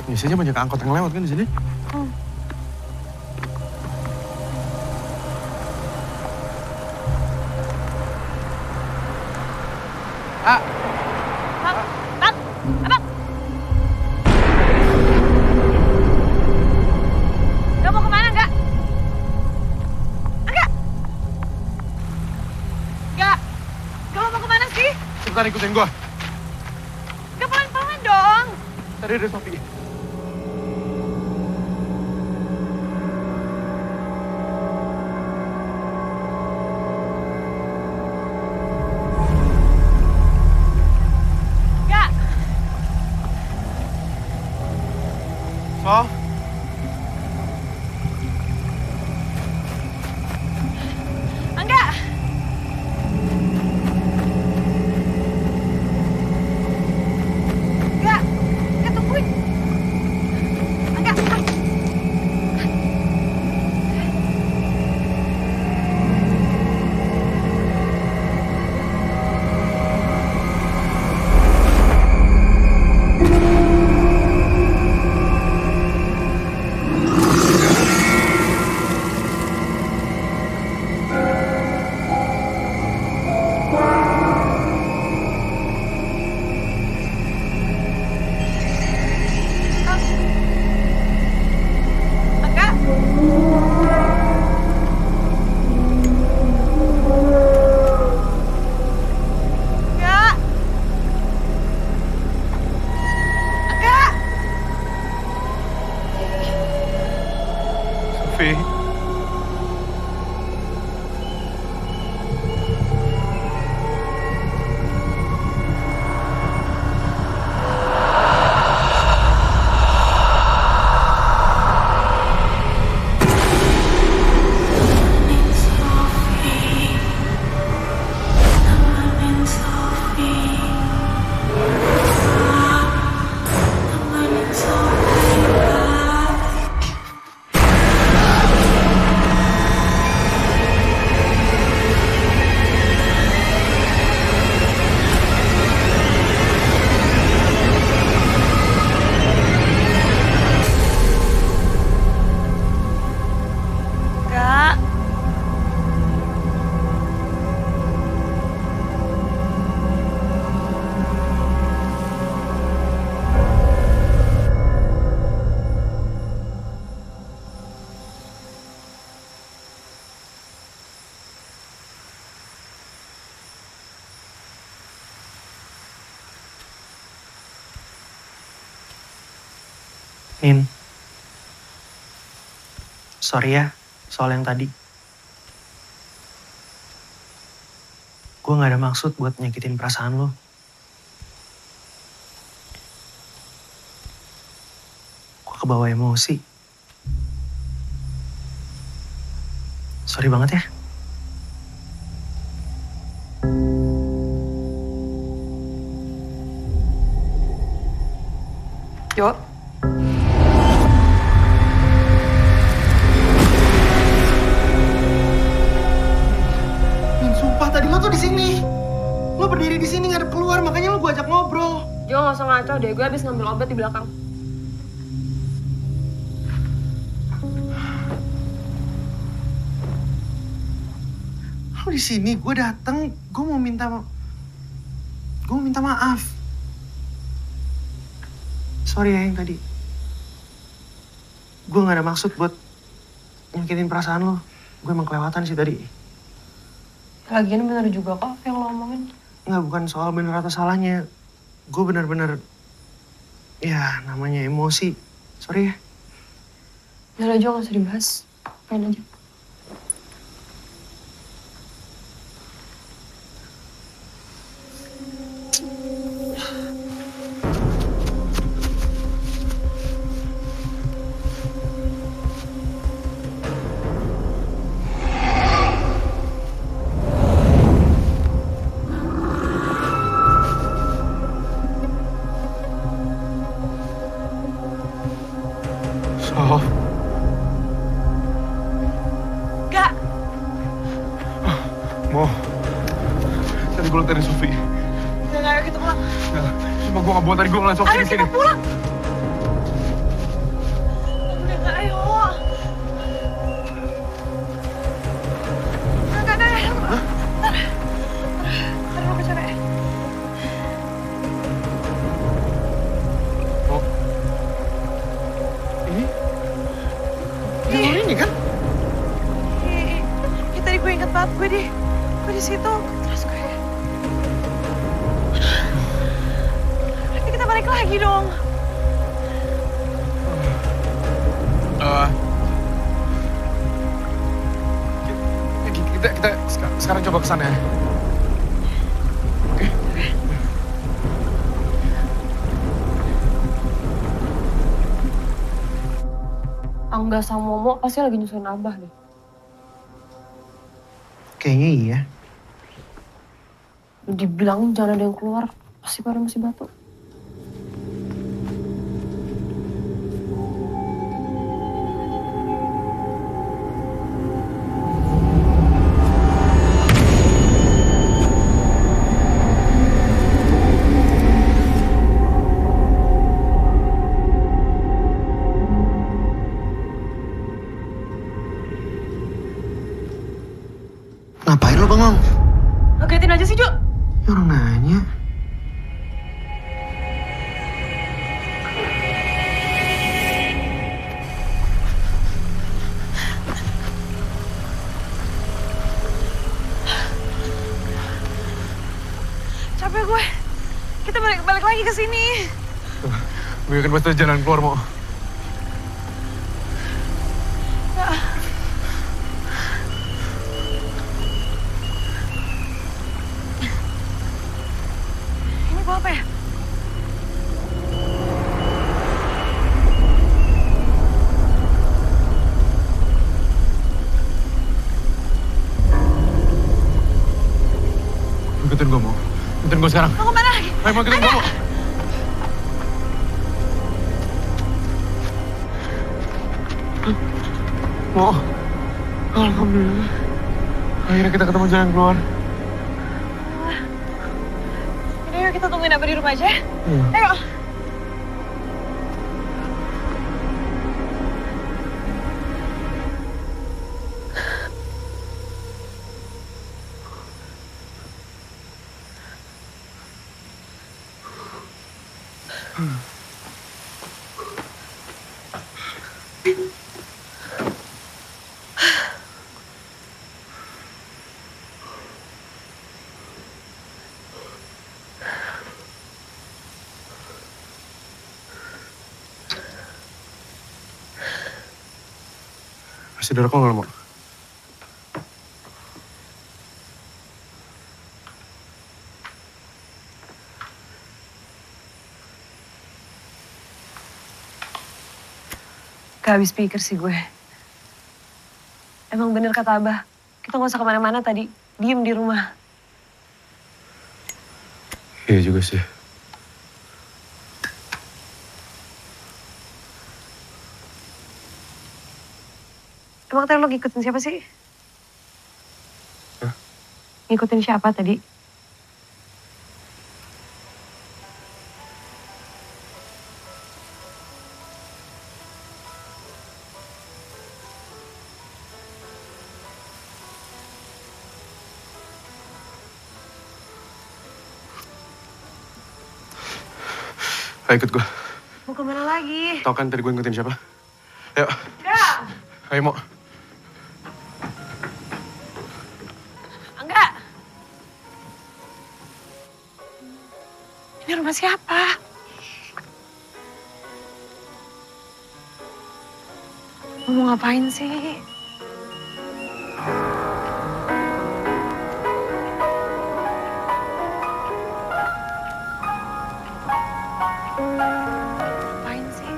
Biasanya banyak angkot yang lewat kan di sini? Bang, abang. Gak mau kemana, enggak? Enggak. Enggak. Gak mau kemana sih? Cepetan ikutin gua. Gak pelan-pelan dong. Tadi ada Sofi. So? Enggak. Enggak. Enggak, tungguin. Nin. Sorry ya, soal yang tadi. Gue gak ada maksud buat nyakitin perasaan lo. Gue kebawa emosi. Sorry banget ya. Jo. Sumpah tadi lo tuh di sini. Lo berdiri di sini ngadep keluar, makanya lo gue ajak ngobrol. Jo gak usah ngaco deh, gue habis ngambil obat di belakang. Lo di sini, gue datang, gue mau minta maaf. Sorry ya yang tadi. Gue gak ada maksud buat nyakitin perasaan lo. Gue emang kelewatan sih tadi. Lagian bener juga kok apa yang lo omongin. Nggak, bukan soal bener atau salahnya. Gue bener-bener, ya namanya emosi. Sorry ya. Udah Jo, gak usah dibahas. Pengen aja. Mo, tadi gue liat dari Sofi. Udah, ayo kita pulang. Cuma gue gak buat tadi gue ngeliat Sofi di sini. Ayo kita pulang. Udah, ayo. Enggak. Ntar lo capek. Oh. Ini kan? Iya, tadi gue inget banget gue di situ. Terus gue. Tapi kita balik lagi dong. Kita sekarang coba kesana ya. Oke. Angga sama Momo pasti lagi nyusuin Abah deh. Kayaknya iya. Dibilang jangan ada yang keluar, pasti pada masih batuk. Ngapain lo bengong? Ngagetin aja sih, Jo. Ya orang nanya. Capek gue. Kita balik lagi ke sini. Gue akan pasti jalan keluar, Mo. Ini bawa apa ya? Ikutin gue, Mo. Ikutin gue sekarang. Mau kemana lagi? Ayo, Mo, ikutin gue, Mo. Mo. Alhamdulillah. Akhirnya kita ketemu jalan keluar. Ini yuk kita tungguin Abah di rumah aja. Iya. Ayo. Saudara kok nggak mau? Gak habis pikir sih gue. Emang bener kata Abah, kita gak usah kemana-mana tadi. Diem di rumah. Iya juga sih. Emang tadi lo ngikutin siapa sih? Hah? Ngikutin siapa tadi? Ayo ikut gue. Mau kemana lagi? Tau kan tadi gue ngikutin siapa? Ayo. Enggak. Ayo mau. Enggak. Ini rumah siapa? Lo mau ngapain sih? Ngapain sih?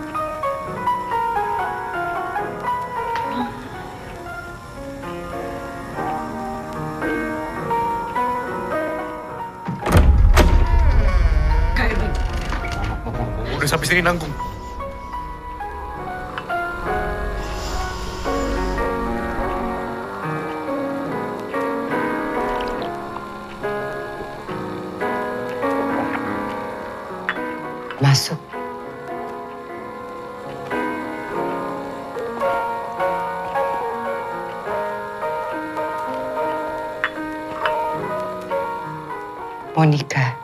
Udah sampai sini nanggung. Masuk. Monica.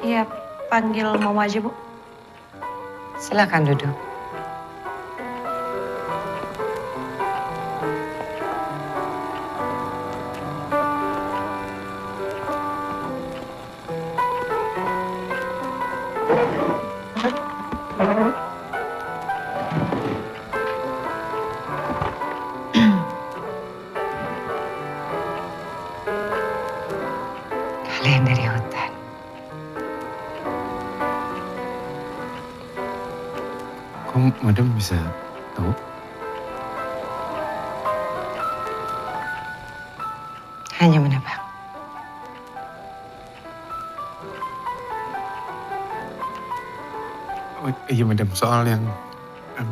Iya, panggil Mama aja, Bu. Silakan duduk. Kalian dari hutan. Kok madam bisa tahu? Hanya menebak. Oh, iya madam, soal yang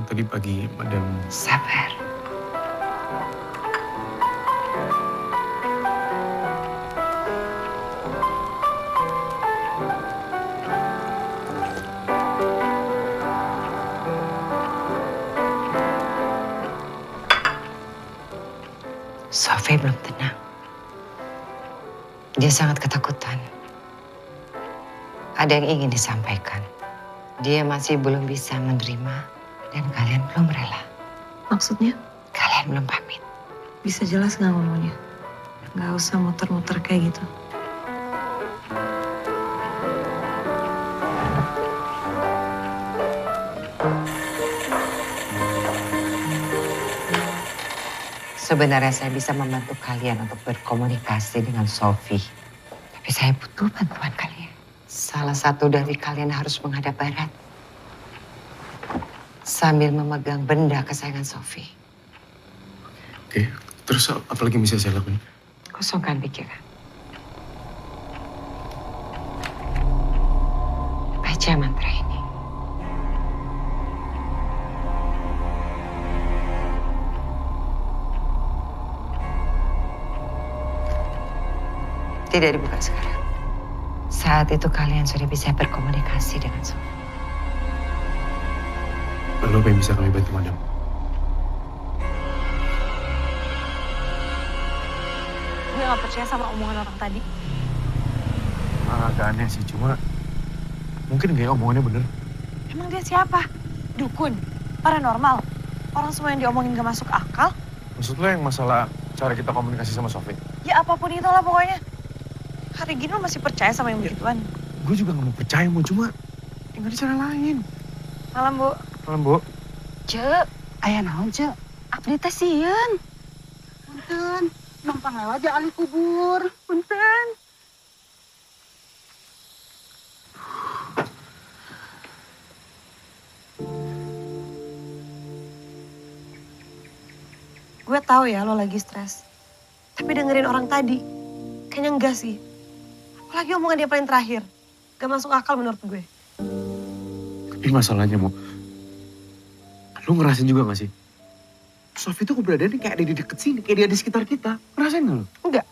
tadi pagi madam. Sabar. Sophie belum tenang. Dia sangat ketakutan. Ada yang ingin disampaikan. Dia masih belum bisa menerima dan kalian belum rela. Maksudnya? Kalian belum pamit. Bisa jelas nggak ngomongnya? Nggak usah muter-muter kayak gitu. Sebenarnya saya bisa membantu kalian untuk berkomunikasi dengan Sophie. Tapi saya butuh bantuan kalian. Salah satu dari kalian harus menghadap barat. Sambil memegang benda kesayangan Sophie. Oke, terus apa lagi yang bisa saya lakukan? Kosongkan pikiran. Baca mantra ini. Tidak dibuka sekarang. Saat itu kalian sudah bisa berkomunikasi dengan Sophie. Lalu apa yang bisa kami bantu madam? Gue gak percaya sama omongan orang tadi. Agak aneh sih, cuma mungkin kayak omongannya bener. Emang dia siapa? Dukun? Paranormal? Orang semua yang diomongin gak masuk akal? Maksud lo yang masalah cara kita komunikasi sama Sophie? Ya apapun itulah pokoknya. Hari gini lo masih percaya sama yang begituan? Gue juga gak mau percaya mau, cuma tinggal di cara lain. Malam, Bu. Malam, Bu. Cek, aya naon, Cek? Update teh sieun. Punten, numpang lewat aja ahli kubur. Punten. Gue tahu ya lo lagi stres. Tapi dengerin orang tadi, kayaknya enggak sih. Apalagi omongan dia paling terakhir. Gak masuk akal menurut gue. Tapi masalahnya, Mo, lu ngerasain juga gak sih? Sofi tuh keberadaannya kayak ada di deket sini, kayak dia di sekitar kita. Ngerasain gak lu? Enggak.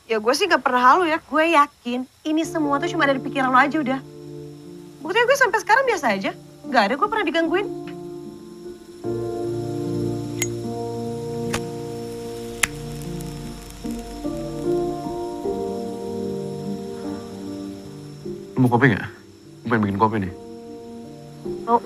Ya gue sih gak pernah halu ya. Gue yakin ini semua tuh cuma ada di pikiran lo aja udah. Buktinya gue sampai sekarang biasa aja. Gak ada gue pernah digangguin. Lu mau kopi gak? Gue pengen bikin kopi nih. Mau.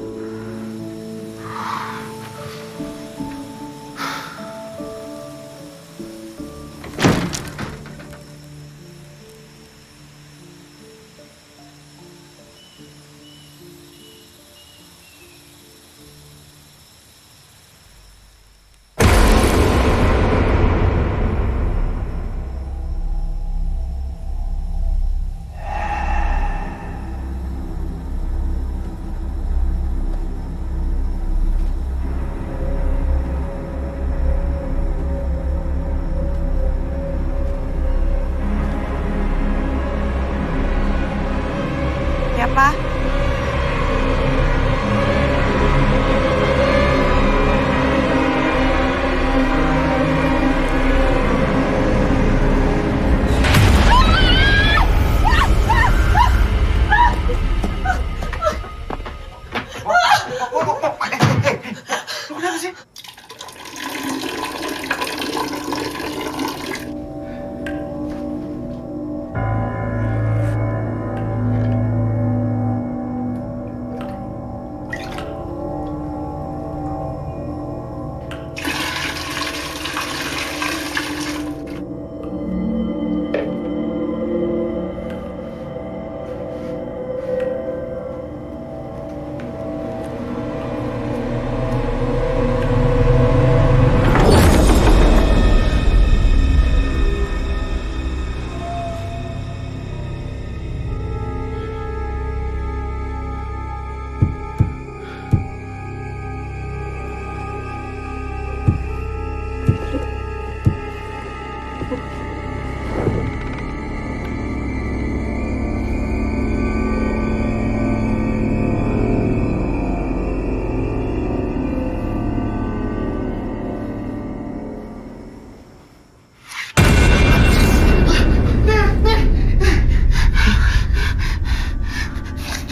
Ya, Pak. Lu kenapa sih?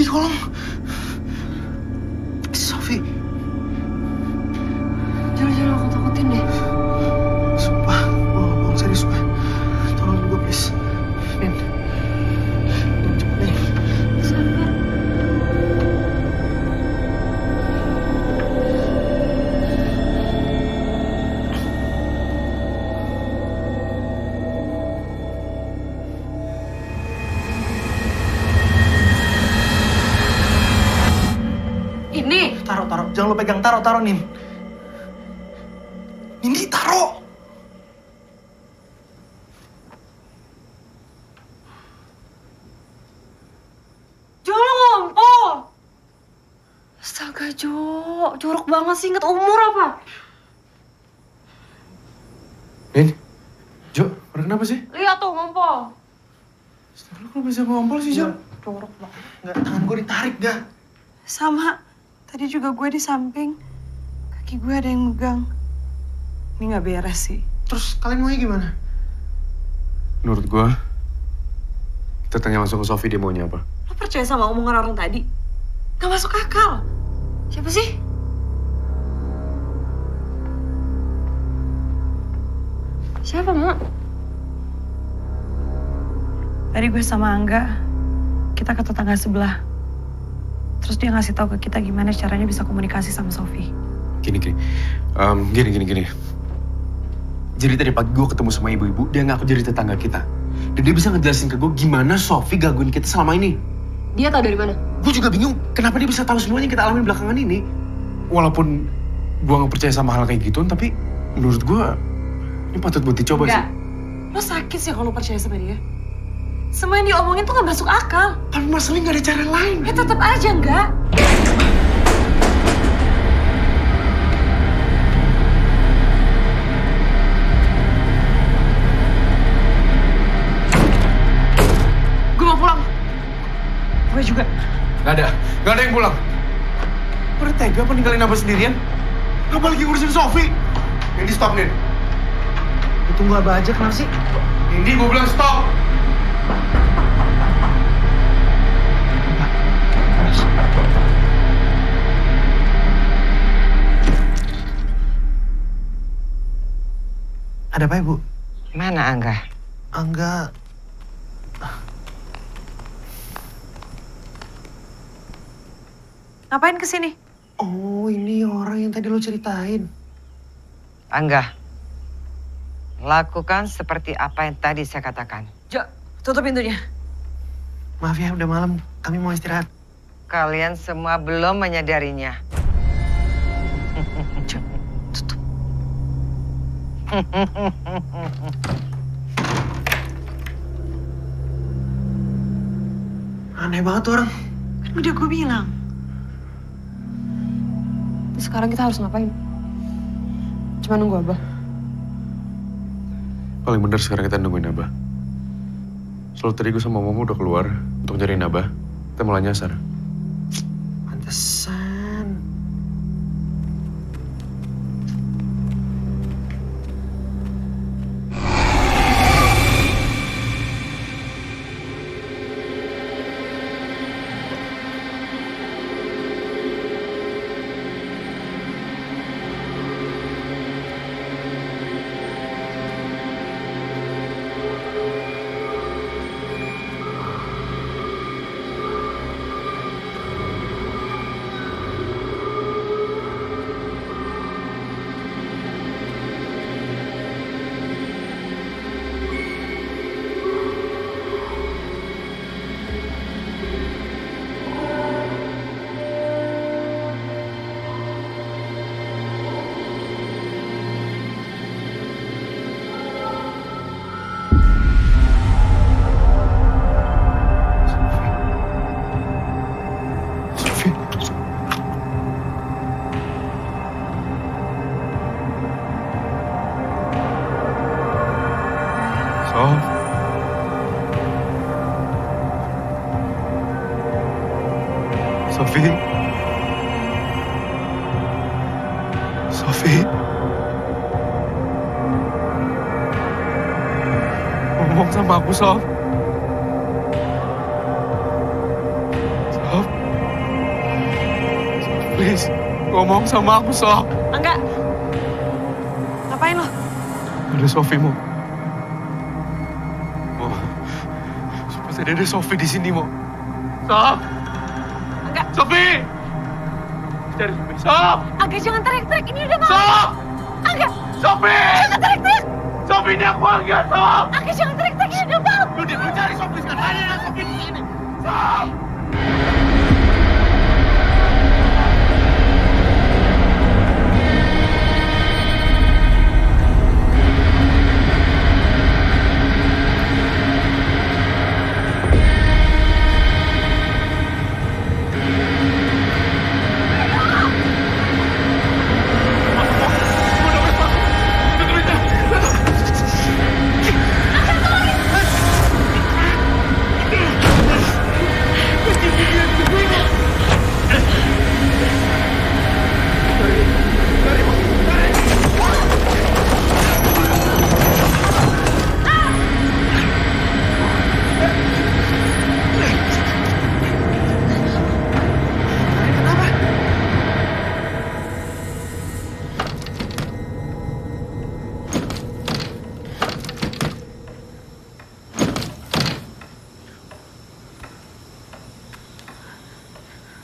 Tolong. Sofi. Jangan aku takutin deh. Sumpah, gue gak bohong serius gue. Tolongin gue please. Nin. Nin cepet nih. Sabar. Ini. Taruh. Jangan lo pegang, taruh, Nin. Nindi, taruh. Jo, lo ngompol. Astaga, Jo. Jorok banget sih, inget umur apa? Nin. Jo, kenapa sih? Lihat tuh, ngompol. Lu kok bisa ngompol sih, Jo? Jorok banget. Nggak, tangan gue ditarik, gak? Sama. Tadi juga gue di samping. Kaki gue ada yang megang. Ini nggak beres sih. Terus kalian maunya gimana? Menurut gue, kita tanya langsung ke Sofi dia maunya apa. Lo percaya sama omongan orang tadi? Gak masuk akal. Siapa sih? Siapa, Mak? Tadi gue sama Angga, kita ke tetangga sebelah. Terus dia ngasih tahu ke kita gimana caranya bisa komunikasi sama Sofi. Gini. Jadi tadi pagi gue ketemu sama ibu-ibu, dia ngaku jadi tetangga kita. Dan dia bisa ngejelasin ke gue gimana Sofi gangguin kita selama ini. Dia tahu dari mana? Gue juga bingung kenapa dia bisa tahu semuanya yang kita alamin belakangan ini. Walaupun gue gak percaya sama hal kayak gitu, tapi menurut gue ini patut buat dicoba sih. Lo sakit sih kalau lo percaya sama dia. Semua yang diomongin tuh gak masuk akal. Tapi masalahnya gak ada cara lain. Ya tetap aja enggak. Gue mau pulang. Gue juga. Gak ada yang pulang. Udah tega apa ninggalin Abah sendirian? Abah lagi ngurusin Sofi. Ini stop, Nin. Tunggu Abah aja, kenapa sih? Ini gue bilang stop. Ada apa ya, Bu? Mana Angga? Angga... Ngapain kesini? Oh, ini orang yang tadi lo ceritain. Angga, lakukan seperti apa yang tadi saya katakan. Jo, tutup pintunya. Maaf ya, udah malam. Kami mau istirahat. Kalian semua belum menyadarinya. Jo, tutup. Aneh banget tuh orang. Kan udah gue bilang. Sekarang kita harus ngapain? Cuma nunggu Abah. Paling bener sekarang kita nungguin Abah. Soalnya tadi gue sama Momo udah keluar untuk nyariin Abah. Kita malah nyasar. Pantesan. Sofi. Sofi. Ngomong sama aku, Sof. Sof. Please, ngomong sama aku, Sof. Angga. Ngapain lo? Ada Sofi, Mo. Mo. Pasti ada Sofi di sini, Mo. Sof. Sofi! Cari Sofi. Sof! Angga jangan teriak-teriak, ini udah malam. Sof! Angga! Sofi! Jangan teriak-teriak! Sofi ini aku Angga, Sof! Angga jangan teriak-teriak, ini udah malam. Lu cari Sofi sekarang, ada Sofi di sini. Sof!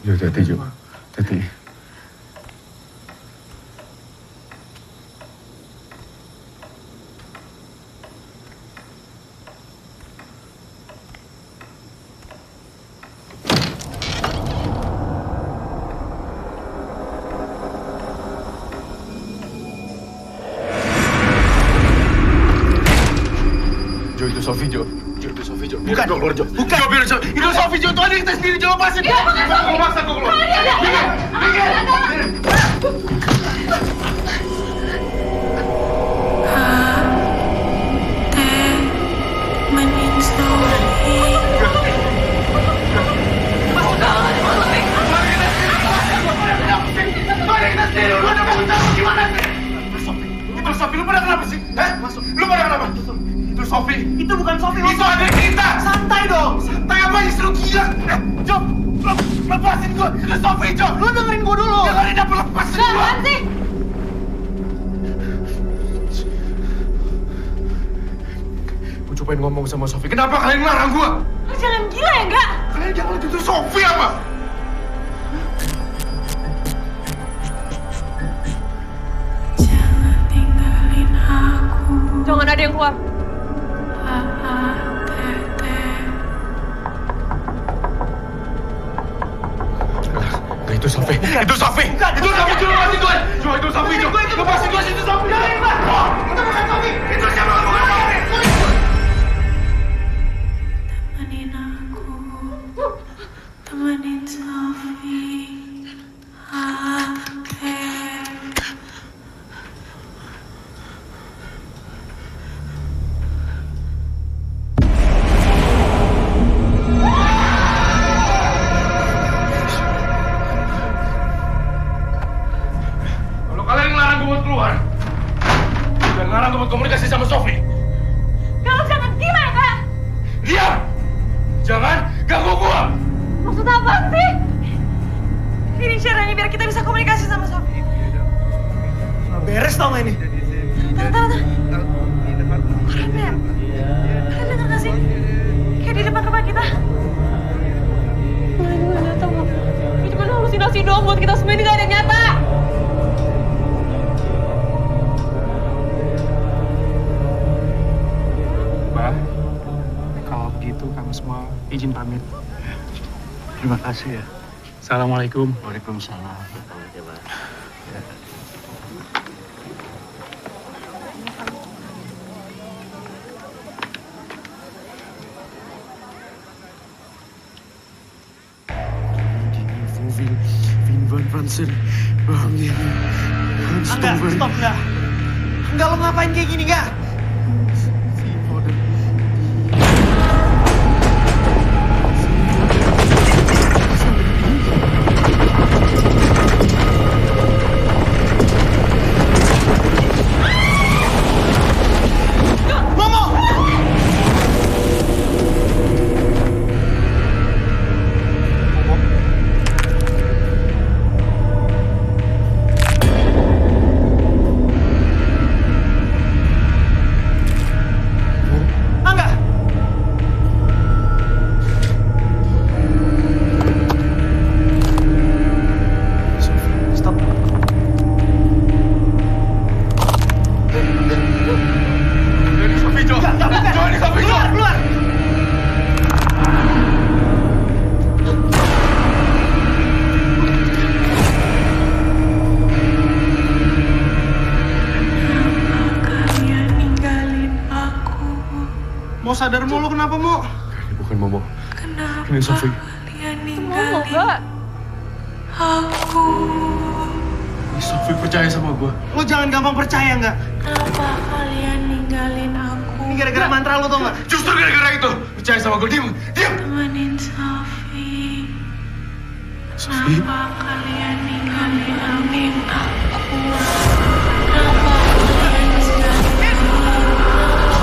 Jo, hati-hati, Jo. Hati-hati. Sofi, Jo. Jo, itu Sofi, Jo. Bukan. Jo, keluar, Jo. Bukan. Jo, biar Jo. Itu Sofi, Jo. Tuh ada kita sendiri, Jo. Lepasin. Dia bukan Sofi. Gue maksa, gue keluar. Temenin Sofi. Mari kita sendiri, lu ada mau tahu gimana sih? Itu Sofi, lu pada kenapa sih? Hah? Lu pada kenapa? Itu Sofi. Itu bukan Sofi. Itu adik kita. Santai dong. Santai apa sih, lu gila? Jo, lepasin gua. Itu Sofi, Jo. Lu dengerin gua dulu. Dengerin apa, lepasin gua. Apaan sih? Gua cobain ngomong sama Sofi. Kenapa kalian ngelarang gua? Lu jangan gila ya, enggak? Kalian jangan lihat itu Sofi apa? Jangan tinggalin aku. Jangan ada yang keluar. Nggak, itu Sofi. Itu Sofi. Itu Sofi. Jo, lepasin gua. Jo, itu Sofi, Jo. Lepasin gua, itu Sofi. Oh, itu bukan Sofi. Itu siapa? Bukan Sofi. Temenin aku. Temenin Sofi. Kalau kalian ngelarang gue buat keluar, dan ngelarang gue buat komunikasi sama Sofi, Kalau jangan gila ya, enggak? diam! Jangan ganggu gue! Maksud apa sih? Ini caranya biar kita bisa komunikasi sama Sofi. Nggak beres tau nggak ini? Tahan. Kalian denger gak sih? Kayak di depan rumah kita. Gue gak tau. Ini cuma halusinasi doang buat kita semua, ini gak ada yang nyata. Mbak, kalau begitu kami semua izin pamit. Terima kasih ya. Assalamualaikum. Waalaikumsalam. Vin Van Fransen, Bang Yemi, Enggak, stop enggak. Enggak, lo ngapain kayak gini, enggak? Mau sadar mulu kenapa, Mo? Ini bukan Momo. Kenapa Ini Sofi. kalian Momo, ninggalin Mbak. aku? Ini Sofi percaya sama gue. Lo jangan gampang percaya, nggak? Kenapa kalian ninggalin aku? Ini gara-gara mantra lo, tau nggak? Justru gara-gara itu. Percaya sama gue. Diam. Temenin Sofi. Sofi. Kenapa kalian ninggalin aku? Kenapa kalian ninggalin aku?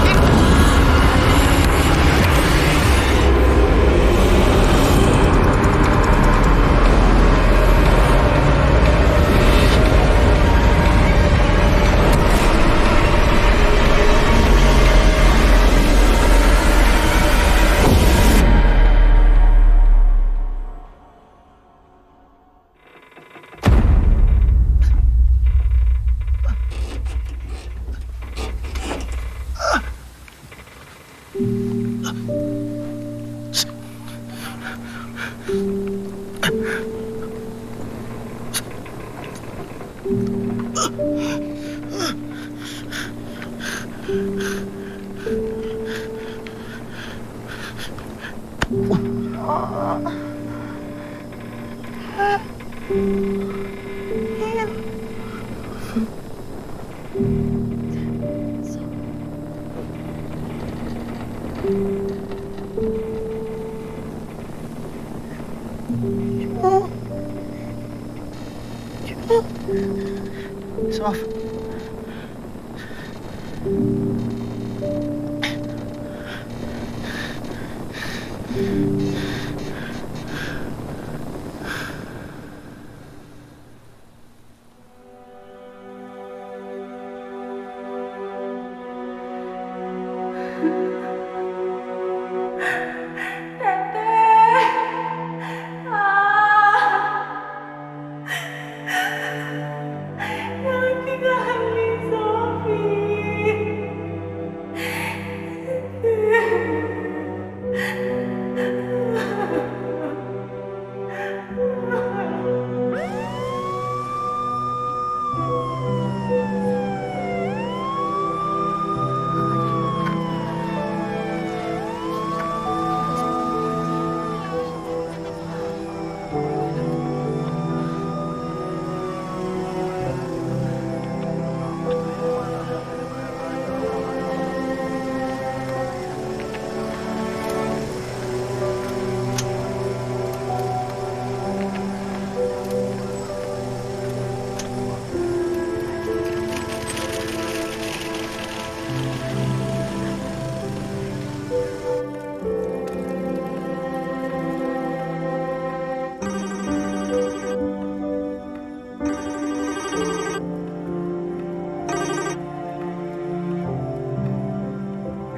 Sof.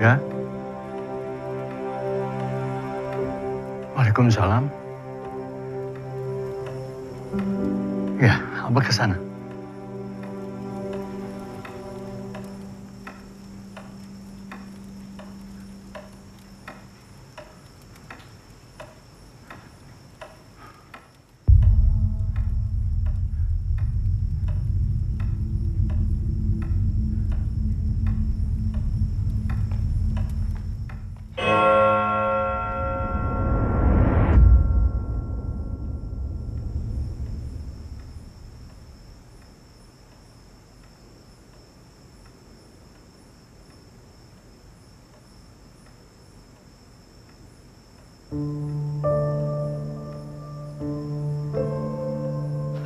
Ya. Waalaikumsalam. Ya, Abah ke sana.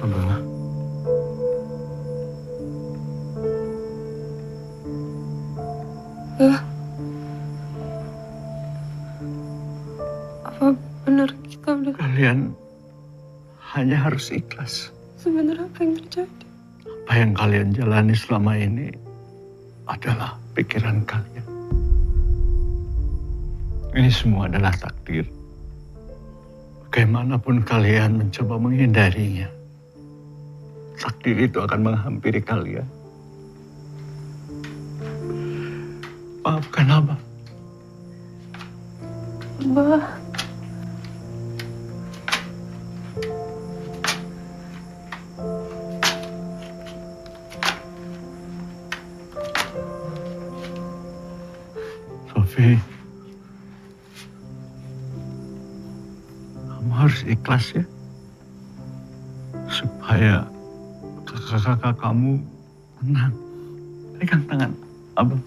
Abah. Apa benar kita udah... Kalian hanya harus ikhlas. Sebenarnya apa yang terjadi? Apa yang kalian jalani selama ini adalah pikiran kalian. Ini semua adalah takdir. Bagaimanapun kalian mencoba menghindarinya, takdir itu akan menghampiri kalian. Maafkan Abah. Abah. Sofi, kamu harus ikhlas ya, supaya kakak-kakak kamu tenang. Pegang tangan Abah.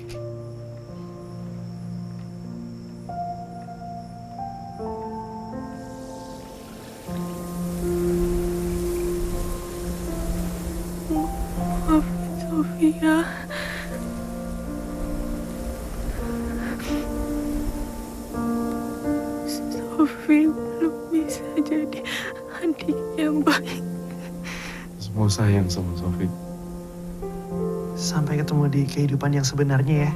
Maafin Sofia. Sofi belum bisa jadi adik yang baik. Semua sayang sama Sofi. Sampai ketemu di kehidupan yang sebenarnya ya.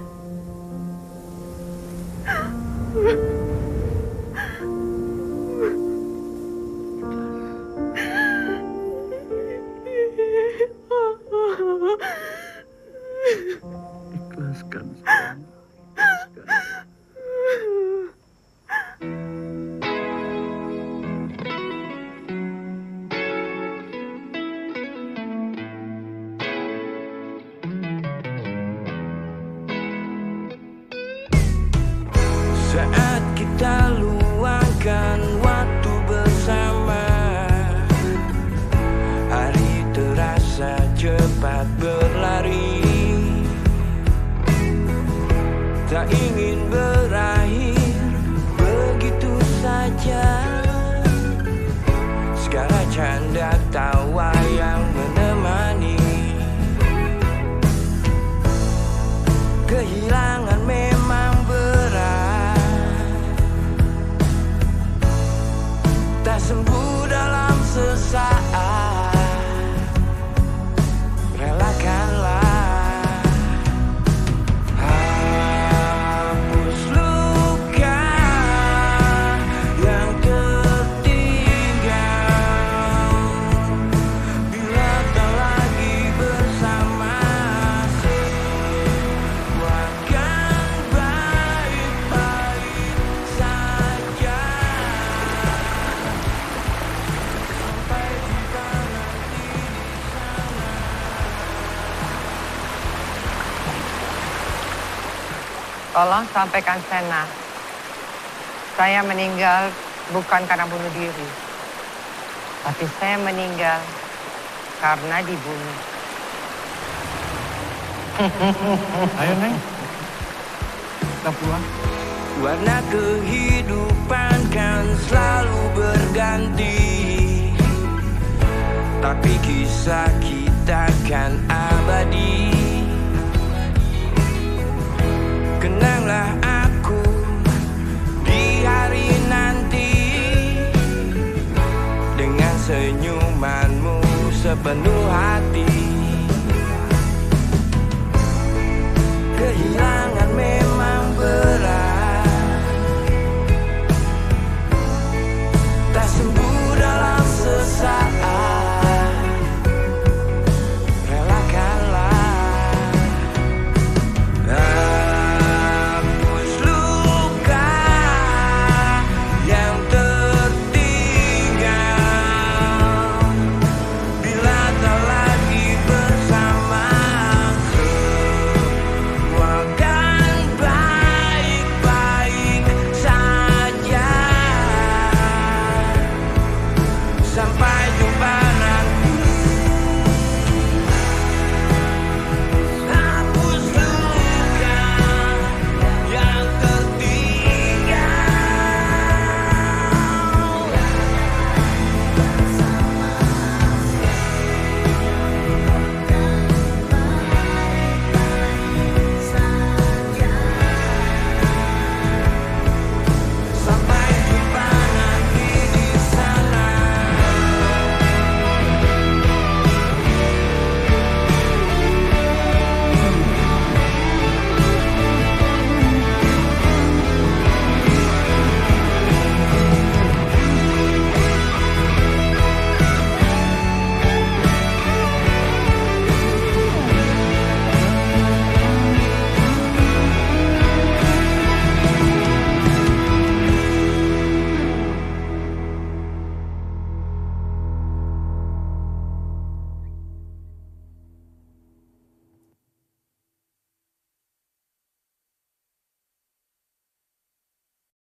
Ikhlaskan. canda tawa yang menemani. Kehilangan memang berat, tak sembuh dalam sesaat. Relakanlah hapus luka yang tertinggal. Bila tak lagi bersama, sewakan baik-baik saja. Sampai jumpa nanti di sana. Tolong sampaikan Sena, saya meninggal bukan karena bunuh diri, tapi saya meninggal karena dibunuh. Ayo, Neng. Kita pulang. Warna kehidupan kan selalu berganti, tapi kisah kita kan abadi. Kenanglah aku di hari nanti, dengan senyumanmu sepenuh hati. Kehilangan